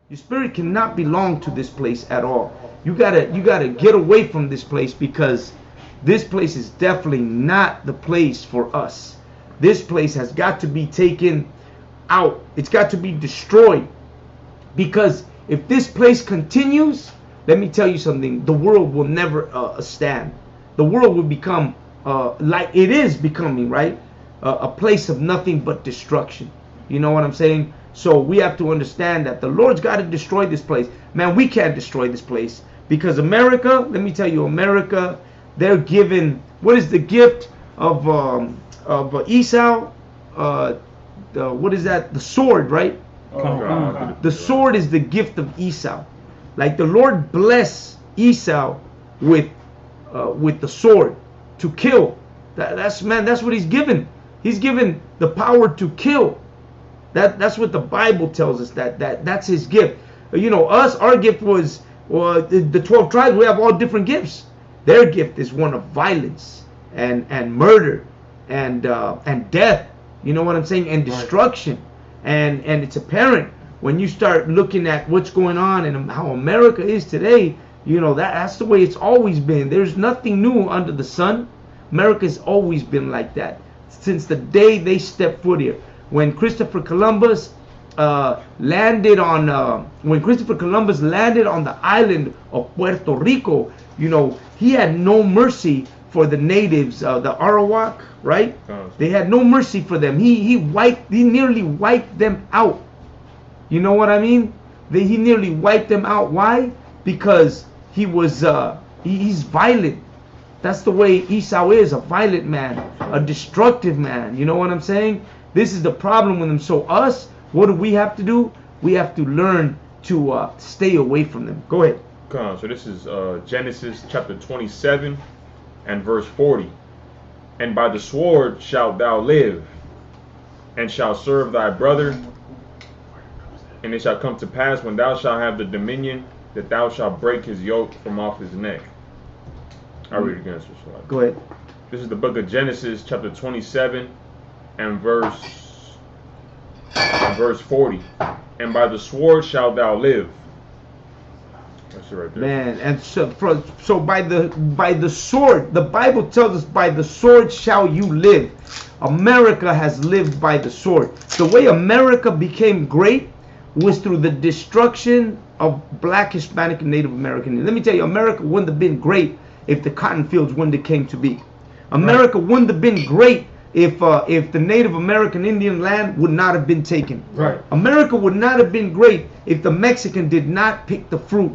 Your spirit cannot belong to this place at all. You gotta get away from this place, because this place is definitely not the place for us. This place has got to be taken out. It's got to be destroyed, because if this place continues, let me tell you something, the world will never stand. The world will become like it is becoming, right? A place of nothing but destruction. You know what I'm saying? So we have to understand that the Lord's got to destroy this place. Man, we can't destroy this place, because America, let me tell you, America, they're given, what is the gift of Esau? What is that? The sword, right? The sword is the gift of Esau. Like the Lord bless Esau with the sword to kill. That's what he's given. He's given the power to kill. That's what the Bible tells us. That's his gift. You know, our gift was the 12 tribes. We have all different gifts. Their gift is one of violence and murder and death. You know what I'm saying? And destruction. And it's apparent when you start looking at what's going on and how America is today. You know, that's the way it's always been. There's nothing new under the sun. America's always been like that since the day they stepped foot here. When Christopher Columbus landed on the island of Puerto Rico, you know, he had no mercy for the natives, the Arawak, right? They had no mercy for them. He nearly wiped them out. You know what I mean? He nearly wiped them out. Why? Because he was he's violent. That's the way Esau is, a violent man, a destructive man. You know what I'm saying? This is the problem with them. So us, what do we have to do? We have to learn to stay away from them. Go ahead. So this is Genesis chapter 27 and verse 40. And by the sword shalt thou live, and shalt serve thy brother. And it shall come to pass, when thou shalt have the dominion, that thou shalt break his yoke from off his neck. I'll read it again. Go ahead. This is the book of Genesis chapter 27 and verse 40. And by the sword shalt thou live. That's it right there. Man, and so by the sword, the Bible tells us, by the sword shall you live. America has lived by the sword. The way America became great was through the destruction of Black, Hispanic, and Native American. Let me tell you, America wouldn't have been great if the cotton fields wouldn't have came to be. America wouldn't have been great if the Native American Indian land would not have been taken. Right. America would not have been great if the Mexican did not pick the fruit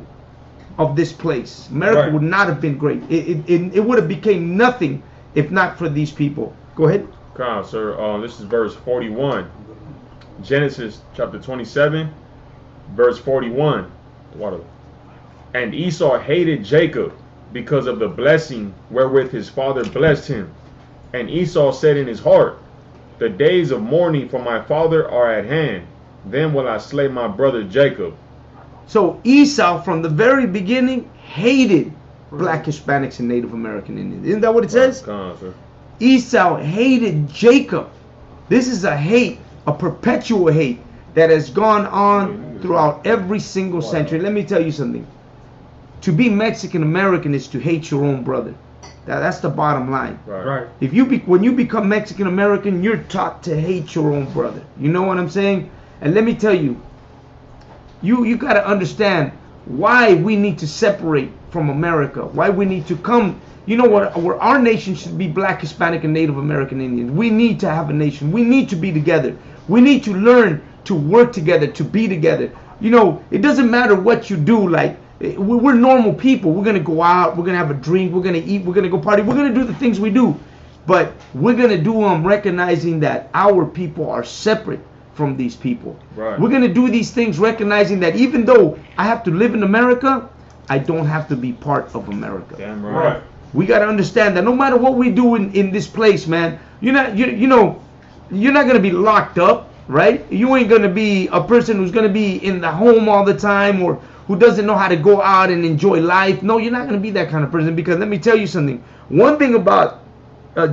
of this place. America would not have been great. It would have became nothing if not for these people. Go ahead. Okay, sir. This is verse 41. Genesis chapter 27, verse 41. And Esau hated Jacob because of the blessing wherewith his father blessed him. And Esau said in his heart, the days of mourning for my father are at hand. Then will I slay my brother Jacob. So Esau, from the very beginning, hated Black, Hispanics, and Native American Indians. Isn't that what it says? Esau hated Jacob. This is a hate, a perpetual hate that has gone on throughout every single century. Let me tell you something. To be Mexican American is to hate your own brother. That's the bottom line. Right. When you become Mexican American, you're taught to hate your own brother. You know what I'm saying? And let me tell you, you got to understand why we need to separate from America. Why we need to come. You know what? Where our nation should be Black, Hispanic, and Native American Indians. We need to have a nation. We need to be together. We need to learn to work together, to be together. You know, it doesn't matter what you do. Like, we're normal people. We're going to go out. We're going to have a drink. We're going to eat. We're going to go party. We're going to do the things we do. But we're going to do them recognizing that our people are separate from these people. Right. We're going to do these things recognizing that even though I have to live in America, I don't have to be part of America. Damn right. We got to understand that no matter what we do in this place, man, you're not going to be locked up, right? You ain't going to be a person who's going to be in the home all the time, or who doesn't know how to go out and enjoy life. No, you're not going to be that kind of person, because let me tell you something. One thing about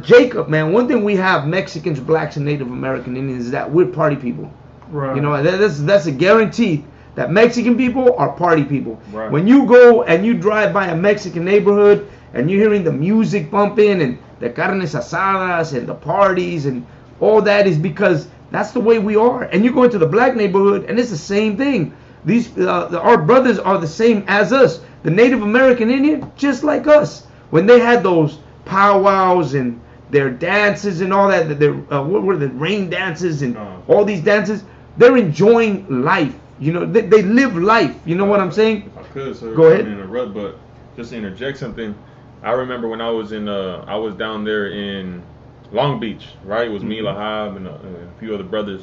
Jacob, man, one thing we have, Mexicans, Blacks, and Native American Indians, is that we're party people. Right. You know, that's a guarantee that Mexican people are party people. Right. When you go and you drive by a Mexican neighborhood and you're hearing the music bumping and the carnes asadas and the parties and all that, is because that's the way we are. And you go into the black neighborhood and it's the same thing. These our brothers are the same as us. The Native American Indian, just like us. When they had those powwows and their dances and all that, their what were the rain dances and all these dances, they're enjoying life. You know, they live life. You know what I'm saying? If I could, sir, go ahead. Interrupt, but just to interject something. I remember when I was I was down there in Long Beach, right? It was me, Lahab, and a few other brothers,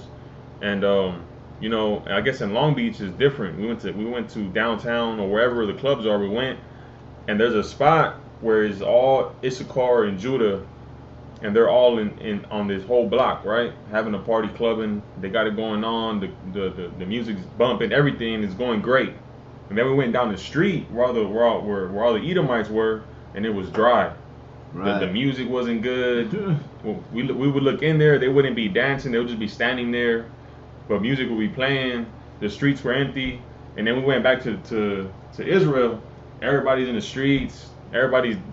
and you know, I guess in Long Beach is different. We went to downtown or wherever the clubs are. We went, and there's a spot where it's all Issachar and Judah, and they're all in on this whole block, right? Having a party, clubbing. They got it going on. The music's bumping. Everything is going great. And then we went down the street where all the Edomites were, and it was dry. Right. The music wasn't good. we would look in there. They wouldn't be dancing. They would just be standing there. But music would be playing. The streets were empty. And then we went back to Israel. Everybody's in the streets.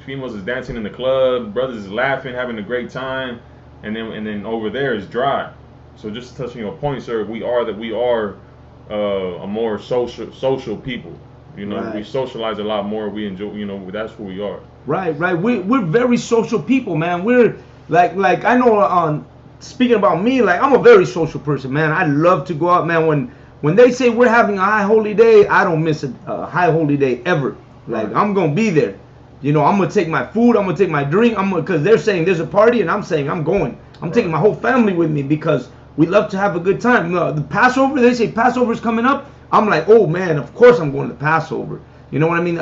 Females is dancing in the club. Brothers is laughing, having a great time. And then over there is dry. So just touching your point, sir, we are a more social people. You know, right. We socialize a lot more. We enjoy. You know, that's who we are. Right. We're very social people, man. We're like I know. Speaking about me, like I'm a very social person, man. I love to go out, man. When they say we're having a high holy day, I don't miss a high holy day ever. Like right. I'm gonna be there. You know, I'm gonna take my food. I'm gonna take my drink. Because they're saying there's a party, and I'm saying I'm going. I'm right. taking my whole family with me because we love to have a good time. The Passover, they say Passover's coming up. I'm like, oh man, of course I'm going to Passover. You know what I mean?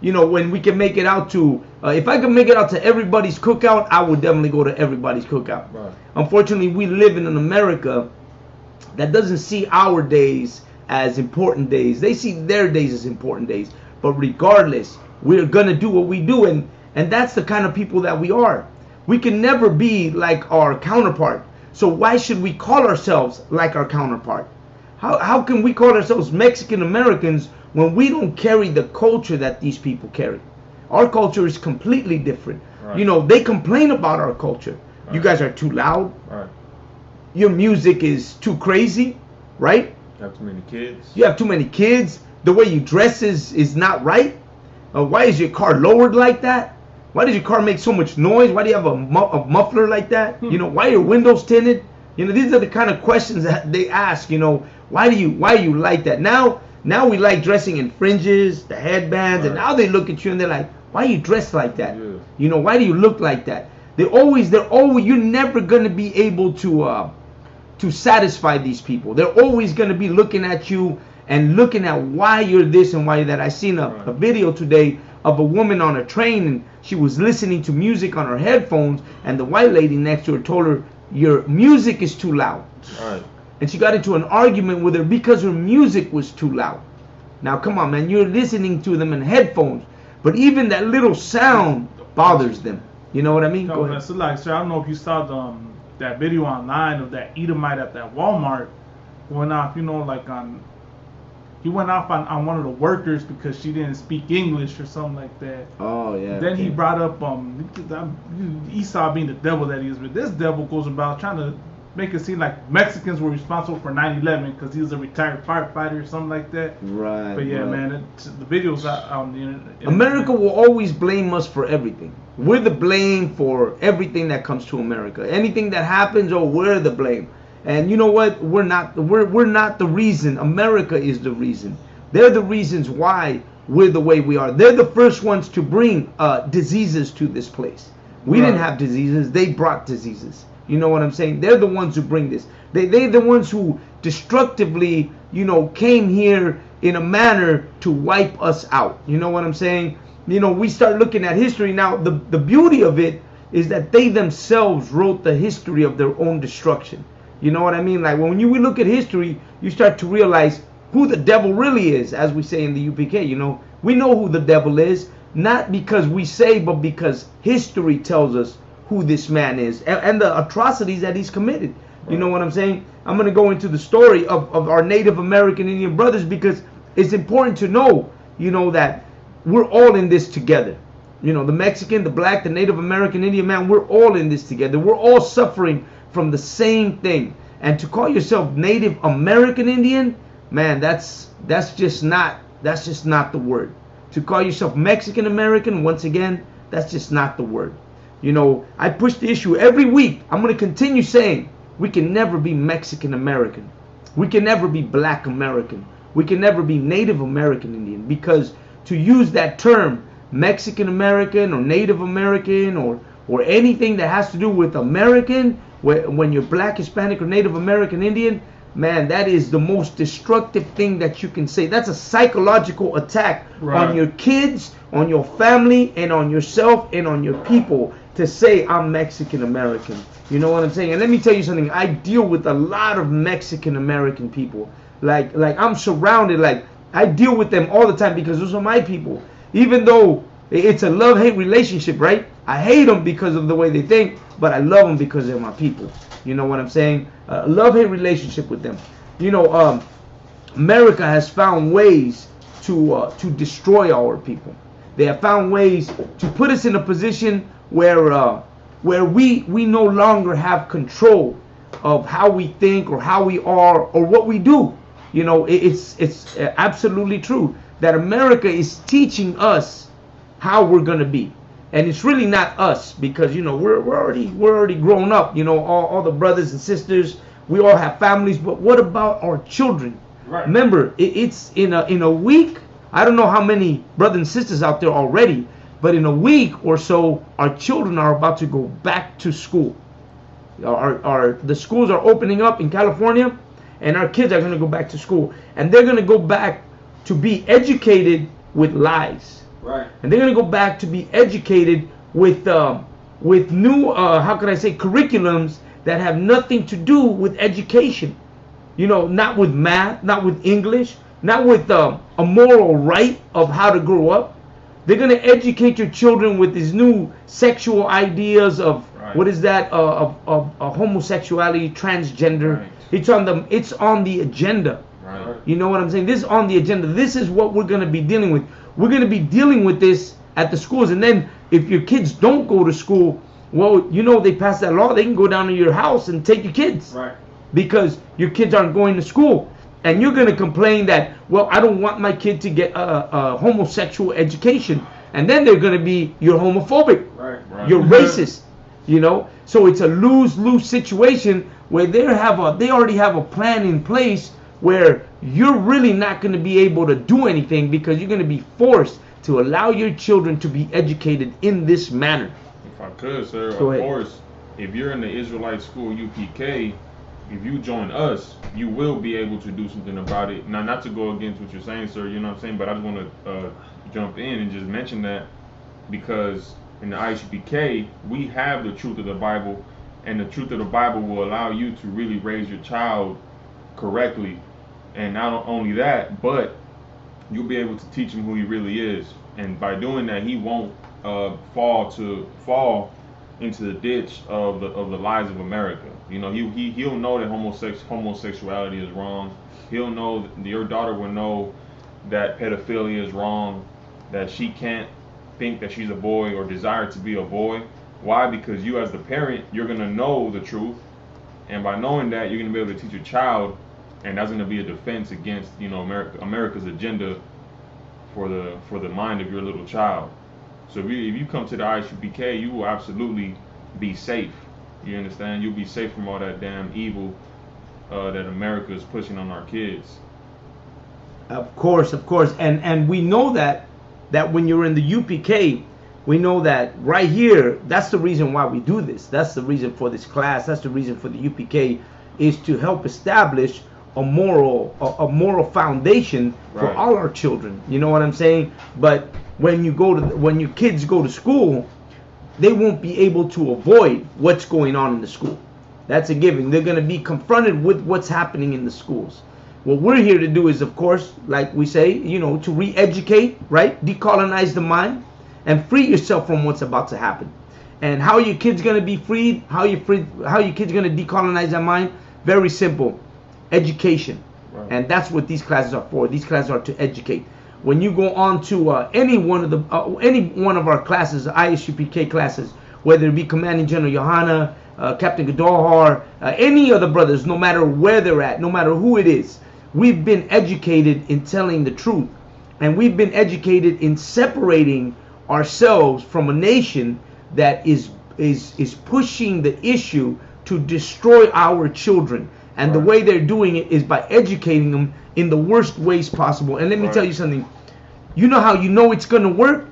You know, when we can make it out to, if I could make it out to everybody's cookout, I would definitely go to everybody's cookout. Right. Unfortunately, we live in an America that doesn't see our days as important days. They see their days as important days. But regardless, we're gonna do what we do, and that's the kind of people that we are. We can never be like our counterpart. So why should we call ourselves like our counterpart? How can we call ourselves Mexican Americans when we don't carry the culture that these people carry? Our culture is completely different. Right. You know, they complain about our culture. Right. You guys are too loud. Right. Your music is too crazy, right? You have too many kids. You have too many kids. The way you dress is not right. Why is your car lowered like that? Why does your car make so much noise? Why do you have a muffler like that? You know, why are your windows tinted? You know, these are the kind of questions that they ask. You know, why are you like that? Now we like dressing in fringes, the headbands, right. And now they look at you and they're like, why are you dressed like that? Yeah. You know, why do you look like that? They're always. You're never gonna be able to satisfy these people. They're always gonna be looking at you and looking at why you're this and why you're that. I seen a video today of a woman on a train, and she was listening to music on her headphones, and the white lady next to her told her, your music is too loud. Right. And she got into an argument with her because her music was too loud. Now come on, man, you're listening to them in headphones, but even that little sound bothers them. You know what I mean? Go ahead. So like, sir, I don't know if you saw that video online of that Edomite at that Walmart going off, you know, like he went off on one of the workers because she didn't speak English or something like that. Oh yeah. Then he brought up Esau being the devil that he is, but this devil goes about trying to make it seem like Mexicans were responsible for 9/11 because he was a retired firefighter or something like that. Right. But yeah, right. Man, the videos out on the internet. America will always blame us for everything. We're the blame for everything that comes to America. Anything that happens, we're the blame. And you know what? We're not the reason. America is the reason. They're the reasons why we're the way we are. They're the first ones to bring diseases to this place. We didn't have diseases. They brought diseases. You know what I'm saying? They're the ones who bring this. They're the ones who destructively, you know, came here in a manner to wipe us out. You know what I'm saying? You know, we start looking at history now. The beauty of it is that they themselves wrote the history of their own destruction. You know what I mean? Like when we look at history, you start to realize who the devil really is, as we say in the UPK. You know, we know who the devil is, not because we say, but because history tells us who this man is and the atrocities that he's committed. You know what I'm saying? I'm going to go into the story of our Native American Indian brothers, because it's important to know, you know, that we're all in this together. You know, the Mexican, the black, the Native American Indian, man, we're all in this together. We're all suffering from the same thing. And to call yourself Native American Indian, man, that's just not the word. To call yourself Mexican American, once again, that's just not the word. You know, I push the issue every week. I'm going to continue saying we can never be Mexican American. We can never be Black American. We can never be Native American Indian, because to use that term, Mexican American or Native American or anything that has to do with American, when you're Black, Hispanic, or Native American Indian, man, that is the most destructive thing that you can say. That's a psychological attack on your kids, on your family, and on yourself and on your people, to say I'm Mexican American. You know what I'm saying? And let me tell you something. I deal with a lot of Mexican American people. Like I'm surrounded. Like, I deal with them all the time because those are my people. Even though it's a love-hate relationship, right? I hate them because of the way they think, but I love them because they're my people. You know what I'm saying? Love-hate relationship with them. You know, America has found ways to destroy our people. They have found ways to put us in a position where we no longer have control of how we think or how we are or what we do. You know, it's absolutely true that America is teaching us how we're gonna be, and it's really not us, because you know we're already grown up. You know, all the brothers and sisters, we all have families. But what about our children? Right. Remember, it's in a week. I don't know how many brothers and sisters out there already, but in a week or so, our children are about to go back to school. The schools are opening up in California, and our kids are going to go back to school, and they're going to go back to be educated with lies. Right. And they're going to go back to be educated with new how could I say, curriculums that have nothing to do with education. You know, not with math, not with English, not with a moral right of how to grow up. They're going to educate your children with these new sexual ideas of what is that, of homosexuality, transgender. Right. It's on the agenda. Right. You know what I'm saying? This is on the agenda. This is what we're going to be dealing with. We're going to be dealing with this at the schools. And then if your kids don't go to school, well, you know, they passed that law. They can go down to your house and take your kids. Right. Because your kids aren't going to school. And you're going to complain that, well, I don't want my kid to get a homosexual education. And then they're going to be, you're homophobic. Right. You're racist. You know? So it's a lose-lose situation where they already have a plan in place where you're really not going to be able to do anything, because you're going to be forced to allow your children to be educated in this manner. If I could, sir, of course, if you're in the Israelite school UPK, if you join us, you will be able to do something about it. Now, not to go against what you're saying, sir, you know what I'm saying, but I just want to jump in and just mention that, because in the ISUPK, we have the truth of the Bible, and the truth of the Bible will allow you to really raise your child correctly. And not only that, but you'll be able to teach him who he really is. And by doing that, he won't fall into the ditch of the lies of America. You know, he'll know that homosexuality is wrong. He'll know, your daughter will know that pedophilia is wrong, that she can't think that she's a boy or desire to be a boy. Why? Because you as the parent, you're going to know the truth. And by knowing that, you're going to be able to teach your child, and that's going to be a defense against, you know, America's agenda for the mind of your little child. So if you come to the ISUPK, you will absolutely be safe. You understand? You'll be safe from all that damn evil that America is pushing on our kids. Of course. And we know that when you're in the UPK, we know that right here, that's the reason why we do this. That's the reason for this class. That's the reason for the UPK, is to help establish a moral foundation for all our children. You know what I'm saying? But when your kids go to school, they won't be able to avoid what's going on in the school. That's a given. They're going to be confronted with what's happening in the schools. What we're here to do is, of course, like we say, you know, to re-educate, right? Decolonize the mind and free yourself from what's about to happen. And how are your kids gonna be freed? How your kids gonna decolonize their mind? Very simple, education. Right. And that's what these classes are for. These classes are to educate. When you go on to any one of our classes, I.S.U.P.K. classes, whether it be Commanding General Yohanna, Captain Gadolhar, any of the brothers, no matter where they're at, no matter who it is, we've been educated in telling the truth, and we've been educated in separating ourselves from a nation that is pushing the issue to destroy our children. And the way they're doing it is by educating them in the worst ways possible. And let me tell you something. You know how you know it's going to work?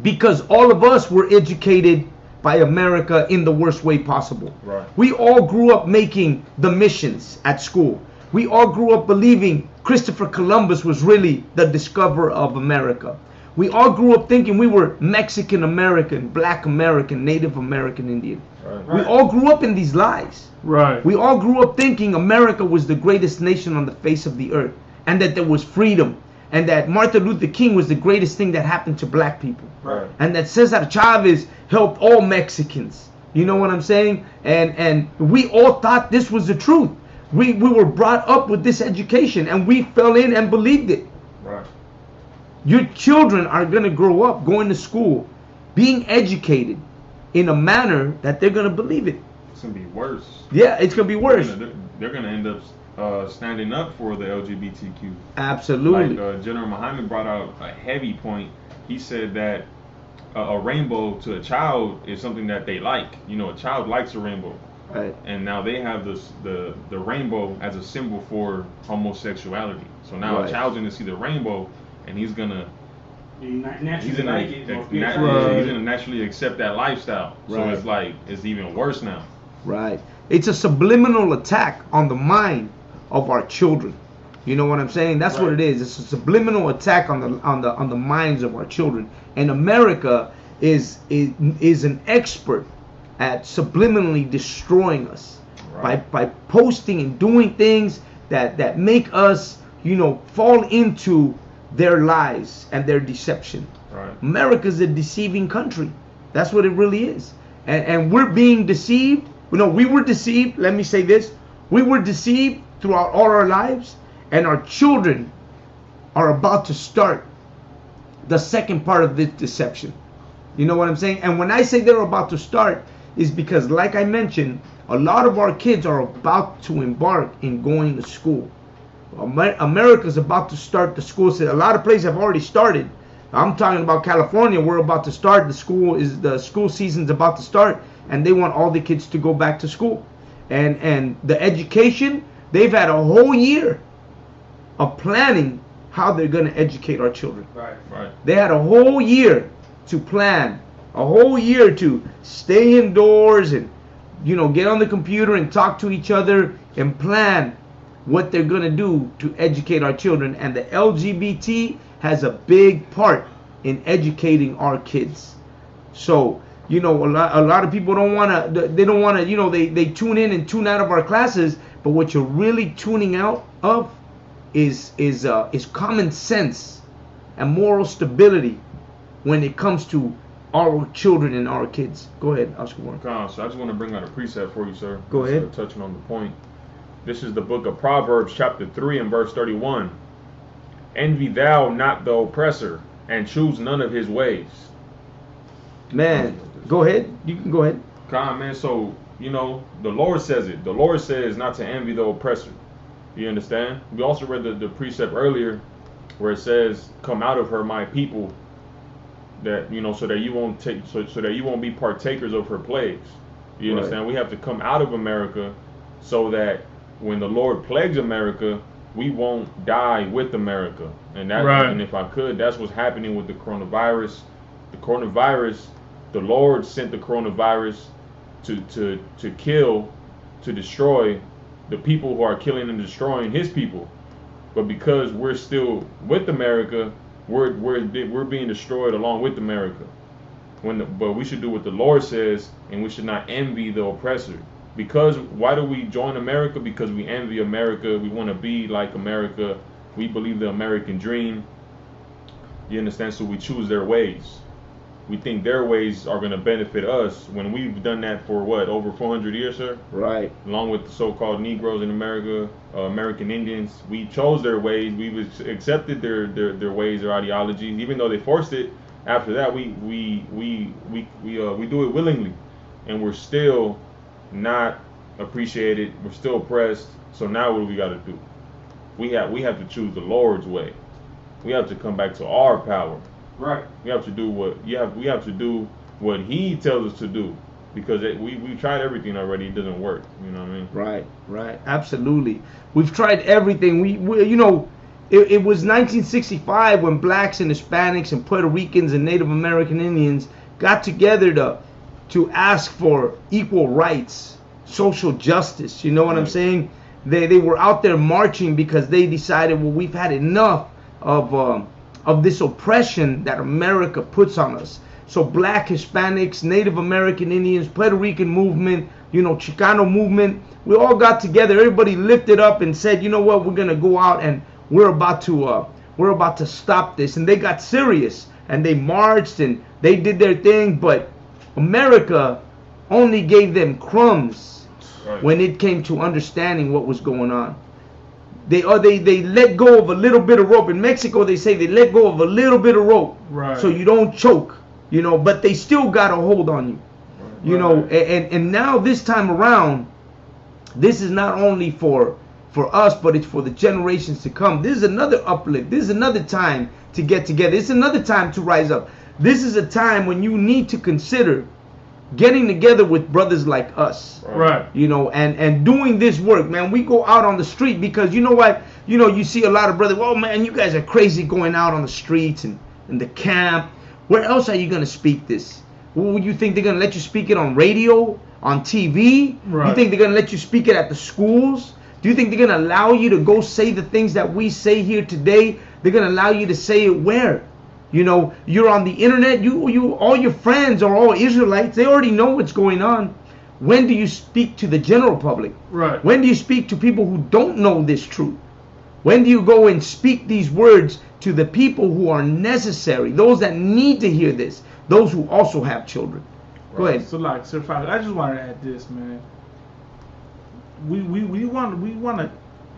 Because all of us were educated by America in the worst way possible. Right. We all grew up making the missions at school. We all grew up believing Christopher Columbus was really the discoverer of America. We all grew up thinking we were Mexican American, Black American, Native American Indian. Right. We all grew up in these lies. Right. We all grew up thinking America was the greatest nation on the face of the earth, and that there was freedom, and that Martin Luther King was the greatest thing that happened to black people. Right. And that Cesar Chavez helped all Mexicans. You know what I'm saying? And we all thought this was the truth. We were brought up with this education, and we fell in and believed it. Right. Your children are going to grow up going to school, being educated in a manner that they're going to believe it. It's going to be worse. Yeah, it's going to be worse. They're going to end up standing up for the LGBTQ. Absolutely. Like General Muhammad brought out a heavy point. He said that a rainbow to a child is something that they like. You know, a child likes a rainbow. Right. And now they have the rainbow as a symbol for homosexuality. So now a child's going to see the rainbow, and he's gonna naturally accept that lifestyle. So it's like it's even worse now. Right. It's a subliminal attack on the mind of our children. You know what I'm saying? That's what it is. It's a subliminal attack on the minds of our children. And America is an expert at subliminally destroying us by posting and doing things that make us, you know, fall into their lies and their deception. Right. America's a deceiving country. That's what it really is. And we're being deceived. You know, we were deceived. Let me say this. We were deceived throughout all our lives. And our children are about to start the second part of this deception. You know what I'm saying? And when I say they're about to start, is because, like I mentioned, a lot of our kids are about to embark in going to school. America's about to start the school system. A lot of places have already started. I'm talking about California. We're about to start. The school season's about to start, and they want all the kids to go back to school. And the education, they've had a whole year of planning how they're going to educate our children. Right. They had a whole year to plan, a whole year to stay indoors and, you know, get on the computer and talk to each other and plan what they're going to do to educate our children. And the LGBT has a big part in educating our kids. So, you know, a lot of people don't want to, you know, they tune in and tune out of our classes, but what you're really tuning out of is common sense and moral stability when it comes to our children and our kids. Go ahead, Oscar Warren. So I just want to bring out a precept for you, sir. Go ahead. Touching on the point. This is the book of Proverbs, chapter 3 and verse 31. Envy thou not the oppressor, and choose none of his ways. Man, go ahead. You can go ahead. Man, so, you know, the Lord says it. The Lord says not to envy the oppressor. You understand? We also read the precept earlier where it says, come out of her, my people, that, you know, so that you won't take, so that you won't be partakers of her plagues. You understand? We have to come out of America so that when the Lord plagues America, we won't die with America. And that, and if I could, that's what's happening with the coronavirus. The coronavirus, the Lord sent the coronavirus to kill, to destroy the people who are killing and destroying his people. But because we're still with America, we're being destroyed along with America. But we should do what the Lord says, and we should not envy the oppressor. Because why do we join America? Because we envy America. We want to be like America. We believe the American dream. You understand? So we choose their ways. we think their ways are going to benefit us when we've done that for what, over 400 years, sir? Right. Along with the so-called Negroes in America, American Indians, we chose their ways. We've accepted their ways, their ideologies, even though they forced it. After that, we do it willingly, and we're still not appreciated. We're still oppressed. So now what do we got to do? We have to choose the Lord's way. We have to come back to our power. Right. We have to do we have to do what He tells us to do, because we tried everything already. It doesn't work. You know what I mean? Right. Right. Absolutely. We've tried everything. We you know, it was 1965 when blacks and Hispanics and Puerto Ricans and Native American Indians got together to ask for equal rights, social justice. You know what I'm saying? They were out there marching because they decided, well, we've had enough of this oppression that America puts on us. So black, Hispanics, Native American Indians, Puerto Rican movement, you know, Chicano movement, we all got together. Everybody lifted up and said, you know what, we're gonna go out and we're about to stop this. And they got serious and they marched and they did their thing. But America only gave them crumbs when it came to understanding what was going on. They let go of a little bit of rope. In Mexico, they say they let go of a little bit of rope, so you don't choke, you know. But they still got a hold on you, you know. And now this time around, this is not only for us, but it's for the generations to come. This is another uplift. This is another time to get together. It's another time to rise up. This is a time when you need to consider getting together with brothers like us, right? You know, and doing this work, man. We go out on the street because you know what? You know, you see a lot of brothers. Well, man, you guys are crazy going out on the streets and in the camp. Where else are you gonna speak this? Well, you think they're gonna let you speak it on radio, on TV? Right. You think they're gonna let you speak it at the schools? Do you think they're gonna allow you to go say the things that we say here today? They're gonna allow you to say it where? You know, you're on the internet, you all your friends are all Israelites. They already know what's going on. When do you speak to the general public? Right. When do you speak to people who don't know this truth? When do you go and speak these words to the people who are necessary, those that need to hear this, those who also have children? Go ahead. So like, Sir Father, I just want to add this, man. We want to,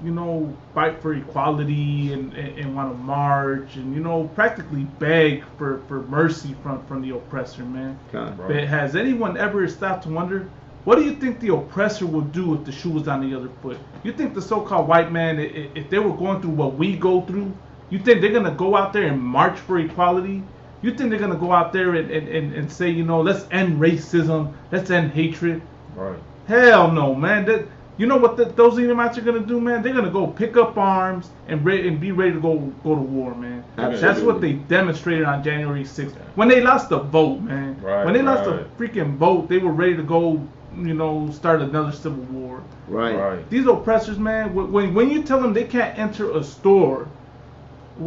you know, fight for equality and want to march and, you know, practically beg for mercy from the oppressor, man. But has anyone ever stopped to wonder, what do you think the oppressor would do if the shoe was on the other foot? You think the so-called white man, if they were going through what we go through, you think they're going to go out there and march for equality? You think they're going to go out there and say, you know, let's end racism, let's end hatred? Right. Hell no, man. You know what those Edomites are gonna do, man? They're gonna go pick up arms and be ready to go to war, man. Absolutely. That's what they demonstrated on January 6th when they lost the vote, man. Right, when they lost the freaking vote, they were ready to go, you know, start another civil war. Right. These oppressors, man. When you tell them they can't enter a store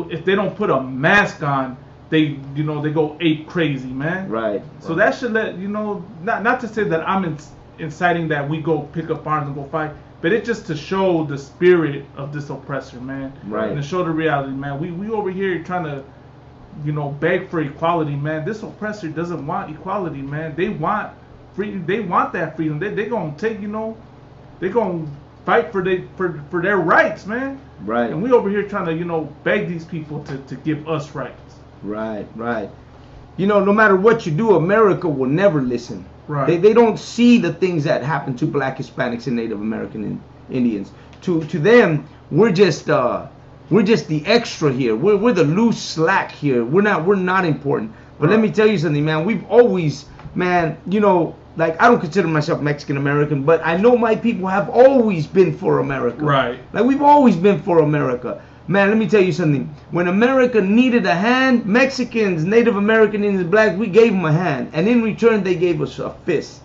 if they don't put a mask on, they go ape crazy, man. Right. So that should let you know. Not to say that I'm inciting that we go pick up arms and go fight, but it's just to show the spirit of this oppressor, man. Right. And to show the reality, man. We over here trying to, you know, beg for equality, man. This oppressor doesn't want equality, man. They want freedom. They want that freedom. They gonna take, you know, they gonna fight for their rights, man. Right. And we over here trying to, you know, beg these people to give us rights. Right. You know, no matter what you do, America will never listen. Right. They don't see the things that happen to black, Hispanics, and Native American Indians. To them, we're just the extra here. We're the loose slack here. We're not important. But let me tell you something, man. We've always, man, you know, like, I don't consider myself Mexican American, but I know my people have always been for America. Right. Like, we've always been for America. Man, let me tell you something. When America needed a hand, Mexicans, Native American Indians, blacks, we gave them a hand, and in return they gave us a fist.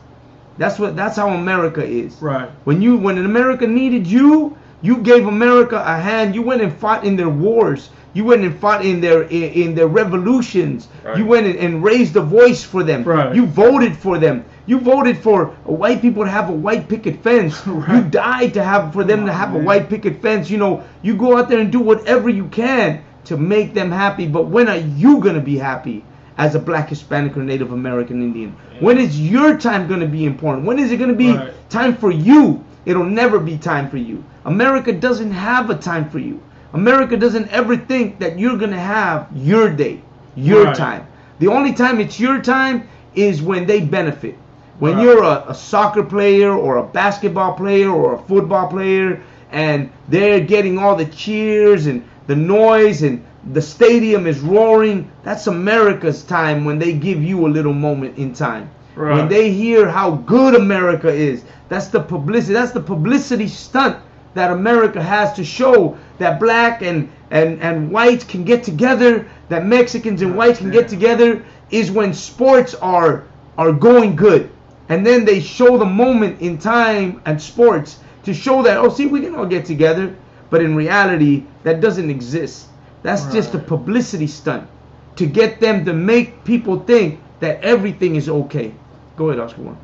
That's how America is. Right. When America needed you, you gave America a hand. You went and fought in their wars. You went and fought in their revolutions. Right. You went and raised a voice for them. Right. You voted for them. You voted for white people to have a white picket fence. Right. You died for them to have a white picket fence. You know, you go out there and do whatever you can to make them happy. But when are you gonna be happy as a black, Hispanic, or Native American Indian? When is your time going to be important? When is it going to be time for you? It'll never be time for you. America doesn't have a time for you. America doesn't ever think that you're going to have your day, your time. The only time it's your time is when they benefit. When you're a soccer player or a basketball player or a football player and they're getting all the cheers and the noise and the stadium is roaring, that's America's time when they give you a little moment in time. When they hear how good America is, that's the publicity. That's the publicity stunt that America has to show that black and whites can get together, that Mexicans and whites can get together, is when sports are going good. And then they show the moment in time and sports to show that, oh, see, we can all get together. But in reality, that doesn't exist. That's just a publicity stunt to get them to make people think that everything is okay. Go ahead, Oscar.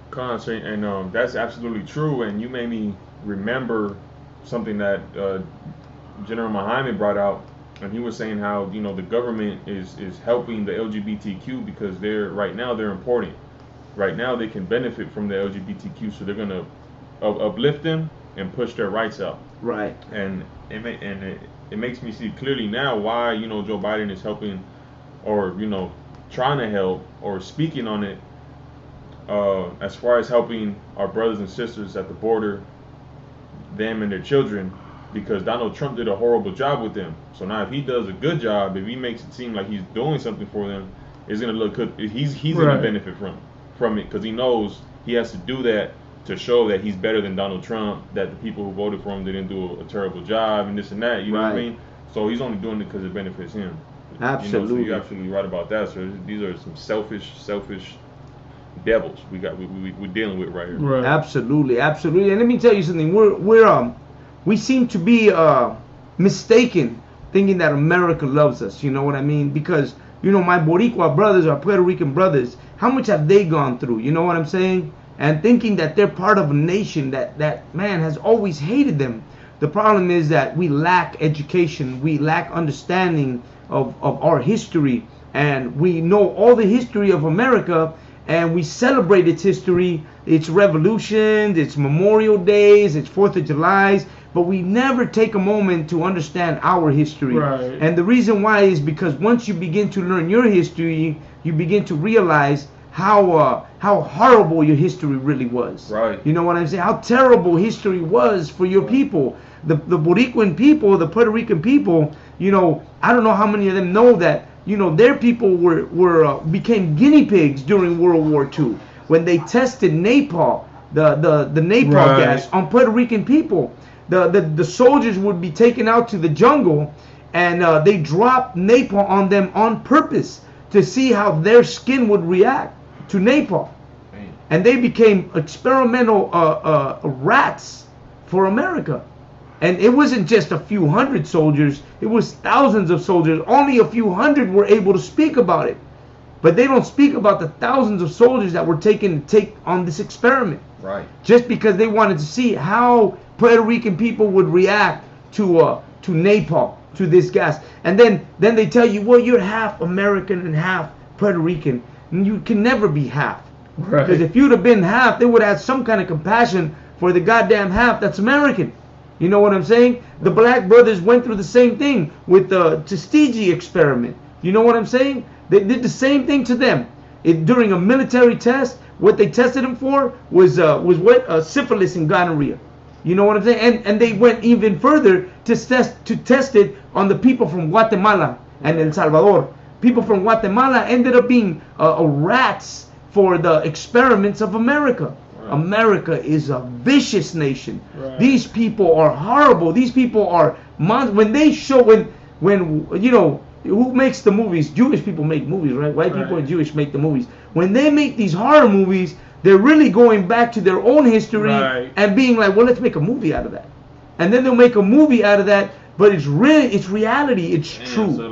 And that's absolutely true. And you made me remember something that General Muhammad brought out, and he was saying how the government is helping the LGBTQ because right now they're important. Right now they can benefit from the LGBTQ, so they're gonna uplift them and push their rights out. Right. And it makes me see clearly now why Joe Biden is helping, or trying to help or speaking on it, as far as helping our brothers and sisters at the border, them and their children, because Donald Trump did a horrible job with them. So now if he does a good job, if he makes it seem like he's doing something for them, it's gonna look good. He's gonna benefit from it because he knows he has to do that to show that he's better than Donald Trump, that the people who voted for him didn't do a terrible job and this and that. You know what I mean? So he's only doing it because it benefits him. Absolutely. So you're absolutely right about that. So these are some selfish devils we're dealing with right here. Right. Absolutely. And let me tell you something. We seem to be mistaken thinking that America loves us. You know what I mean? Because my Boricua brothers, our Puerto Rican brothers, how much have they gone through? You know what I'm saying? And thinking that they're part of a nation that man has always hated them. The problem is that we lack education, we lack understanding of our history, and we know all the history of America, and we celebrate its history, its revolutions, its Memorial Days, its 4th of Julys, but we never take a moment to understand our history. Right. And the reason why is because once you begin to learn your history, you begin to realize how horrible your history really was. Right. You know what I'm saying? How terrible history was for your people. The Boricuan people, the Puerto Rican people, I don't know how many of them know that, their people became guinea pigs during World War II when they tested napalm, the napalm gas on Puerto Rican people. The soldiers would be taken out to the jungle and they dropped napalm on them on purpose to see how their skin would react to napalm. And they became experimental rats for America. And it wasn't just a few hundred soldiers, it was thousands of soldiers. Only a few hundred were able to speak about it. But they don't speak about the thousands of soldiers that were taken to take on this experiment. Right. Just because they wanted to see how Puerto Rican people would react to napalm, to this gas. And then they tell you, well, you're half American and half Puerto Rican. And you can never be half. Right. Because if you'd have been half, they would have had some kind of compassion for the goddamn half that's American. You know what I'm saying? The black brothers went through the same thing with the Tuskegee experiment. You know what I'm saying? They did the same thing to them. During a military test, what they tested them for was syphilis and gonorrhea. You know what I'm saying? And they went even further to test it on the people from Guatemala and El Salvador. People from Guatemala ended up being rats for the experiments of America. Right. America is a vicious nation. Right. These people are horrible. These people are when they show when who makes the movies? Jewish people make movies, right? White people and Jewish make the movies. When they make these horror movies, they're really going back to their own history and being like, well, let's make a movie out of that. And then they'll make a movie out of that, but it's reality, it's true. So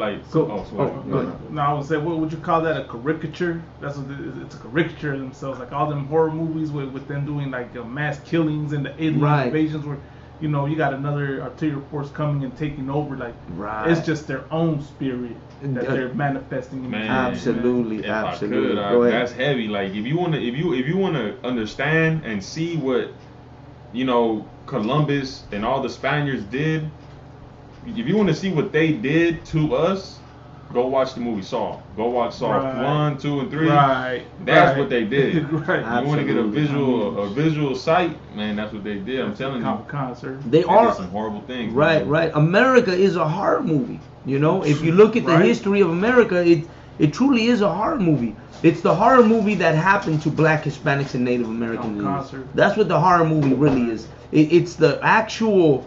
no, I would say, what would you call that? A caricature? It's a caricature of themselves, like all them horror movies with them doing like mass killings and the alien invasions where you know, you got another artillery force coming and taking over. Like, Right. it's just their own spirit that they're manifesting. Man, Absolutely, if absolutely. I Go could, ahead. that's heavy. Like if you wanna understand and see what, you know, Columbus and all the Spaniards did, if you want to see what they did to us, go watch the movie Saw. Go watch Saw Right. 1, 2, and 3. Right. That's right. what they did. Right. You want to get Absolutely. a visual sight, man. That's what they did. I'm telling you, Concert. They they are did some horrible things. right, man. right. America is a horror movie. You know, if you look at the Right. history of America, it truly is a horror movie. It's the horror movie that happened to Black, Hispanics, and Native American Indians. Concert. That's what the horror movie really is. It's the actual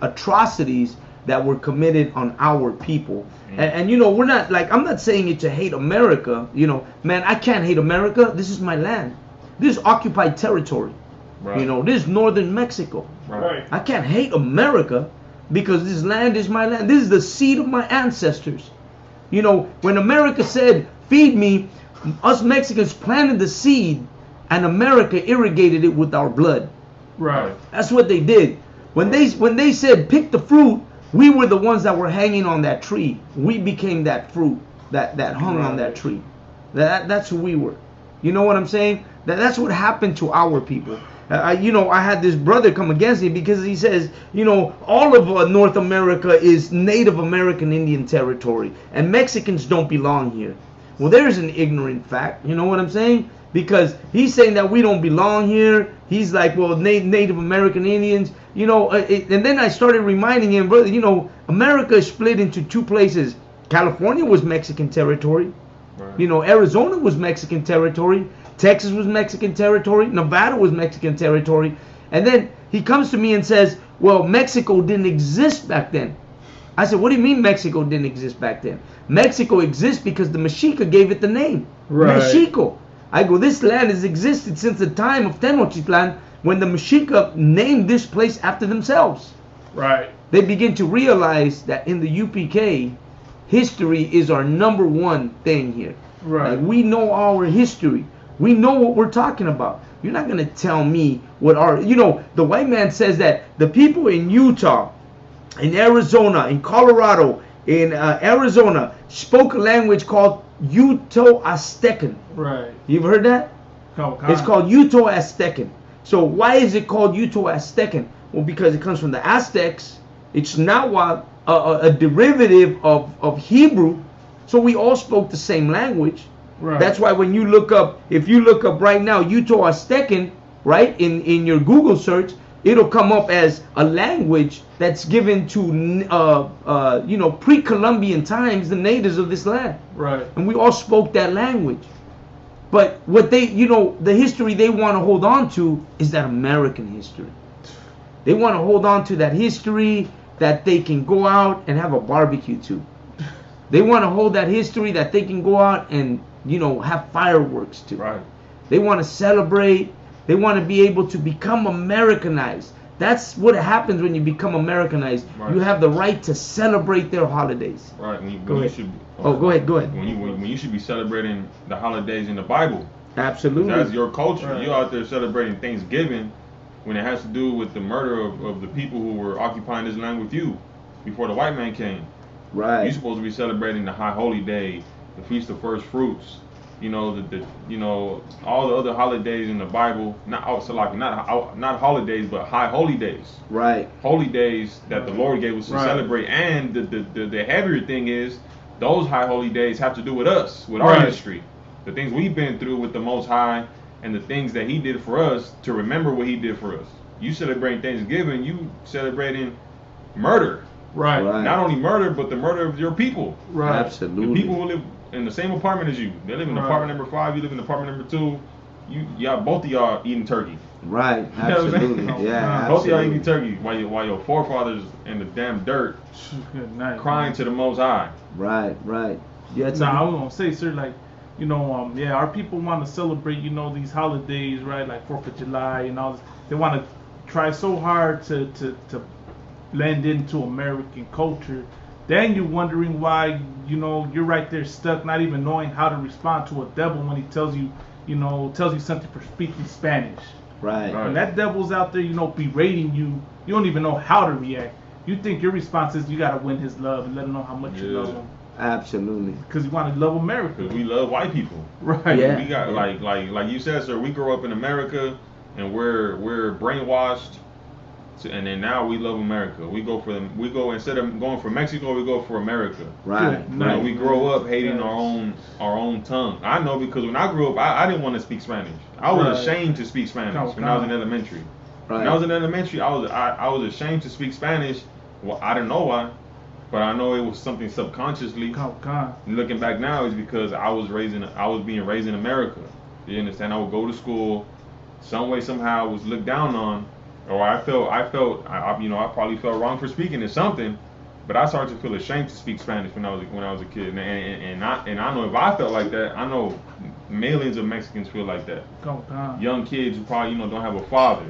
atrocities that were committed on our people. And you know, we're not like, I'm not saying it to hate America. You know, man, I can't hate America. This is my land. This is occupied territory. Right. You know, this is northern Mexico. Right. I can't hate America because this land is my land. This is the seed of my ancestors. You know, when America said, feed me, us Mexicans planted the seed and America irrigated it with our blood. Right. That's what they did. When they said pick the fruit, we were the ones that were hanging on that tree. We became that fruit that hung on that tree. That's who we were. You know what I'm saying? That's what happened to our people. You know, I had this brother come against me because he says, you know, all of North America is Native American Indian territory, and Mexicans don't belong here. Well, there's an ignorant fact. You know what I'm saying? Because he's saying that we don't belong here. He's like, well, Native American Indians, you know, and then I started reminding him, brother, you know, America is split into two places. California was Mexican territory. Right. You know, Arizona was Mexican territory. Texas was Mexican territory. Nevada was Mexican territory. And then he comes to me and says, well, Mexico didn't exist back then. I said, what do you mean Mexico didn't exist back then? Mexico exists because the Mexica gave it the name. Right. Mexico. I go, this land has existed since the time of Tenochtitlan when the Mexica named this place after themselves. Right. They begin to realize that in the UPK, history is our number one thing here. Right. Like, we know our history. We know what we're talking about. You're not going to tell me what our, you know, the white man says that the people in Utah, in Arizona, in Colorado, in Arizona, spoke a language called Uto-Aztecan. Right. You've heard that? It's called Uto-Aztecan. So why is it called Uto-Aztecan? Well, because it comes from the Aztecs. It's Nahuatl, a derivative of Hebrew. So we all spoke the same language. Right. That's why when you look up, if you look up right now, Uto-Aztecan, right, in your Google search, it'll come up as a language that's given to, you know, pre-Columbian times, the natives of this land. Right. And we all spoke that language. But what they, you know, the history they want to hold on to is that American history. They want to hold on to that history that they can go out and have a barbecue to. They want to hold that history that they can go out and, you know, have fireworks to. Right. They want to celebrate. They want to be able to become Americanized. That's what happens when you become Americanized. Right. You have the right to celebrate their holidays. Right. When Go you ahead. should. Oh, go ahead. When you should be celebrating the holidays in the Bible. Absolutely. That's your culture. Right. You're out there celebrating Thanksgiving when it has to do with the murder of the people who were occupying this land with you before the white man came. Right. You're supposed to be celebrating the High Holy Day, the Feast of First Fruits. You know the you know all the other holidays in the Bible. Not holidays, but high holy days. Right. Holy days that the Lord gave us to Right. celebrate. And the heavier thing is those high holy days have to do with us, with our Right. history, the things we've been through with the Most High, and the things that He did for us, to remember what He did for us. You celebrating Thanksgiving, you celebrating murder. Right. Right. Not only murder, but the murder of your people. Right. The Absolutely. people who live in the same apartment as you. They live in Right. apartment number 5. You live in apartment number 2. Y'all both of y'all eating turkey. Right. You know what I'm Absolutely. saying? Yeah. Both of y'all Absolutely. eating turkey while your forefathers in the damn dirt Good night. crying to the Most High. Right. Right. Yeah. Nah, I was gonna say, sir, like, you know, yeah, our people want to celebrate, you know, these holidays, right? Like 4th of July and all this. They want to try so hard to blend into American culture. Then you're wondering why, you know, you're right there stuck, not even knowing how to respond to a devil when he tells you, you know, tells you something for speaking Spanish. Right. When that devil's out there, berating you, you don't even know how to react. You think your response is you gotta win his love and let him know how much you love him. Absolutely. Because you want to love America. Because we love white people. Right. Yeah. We got like you said, sir. We grow up in America, and we're brainwashed. And then now we love America. We go instead of going for Mexico, we go for America. Right. We grow up hating our own tongue. I know because when I grew up, I didn't want to speak Spanish. I was ashamed to speak Spanish when I was in elementary. Right. When I was in elementary, I was ashamed to speak Spanish. Well, I didn't know why, but I know it was something subconsciously. Looking back now, is because I was being raised in America. You understand? I would go to school, some way somehow I was looked down on. Or I probably felt wrong for speaking or something, but I started to feel ashamed to speak Spanish when I was a kid, and I know if I felt like that, I know millions of Mexicans feel like that. Young kids who probably don't have a father.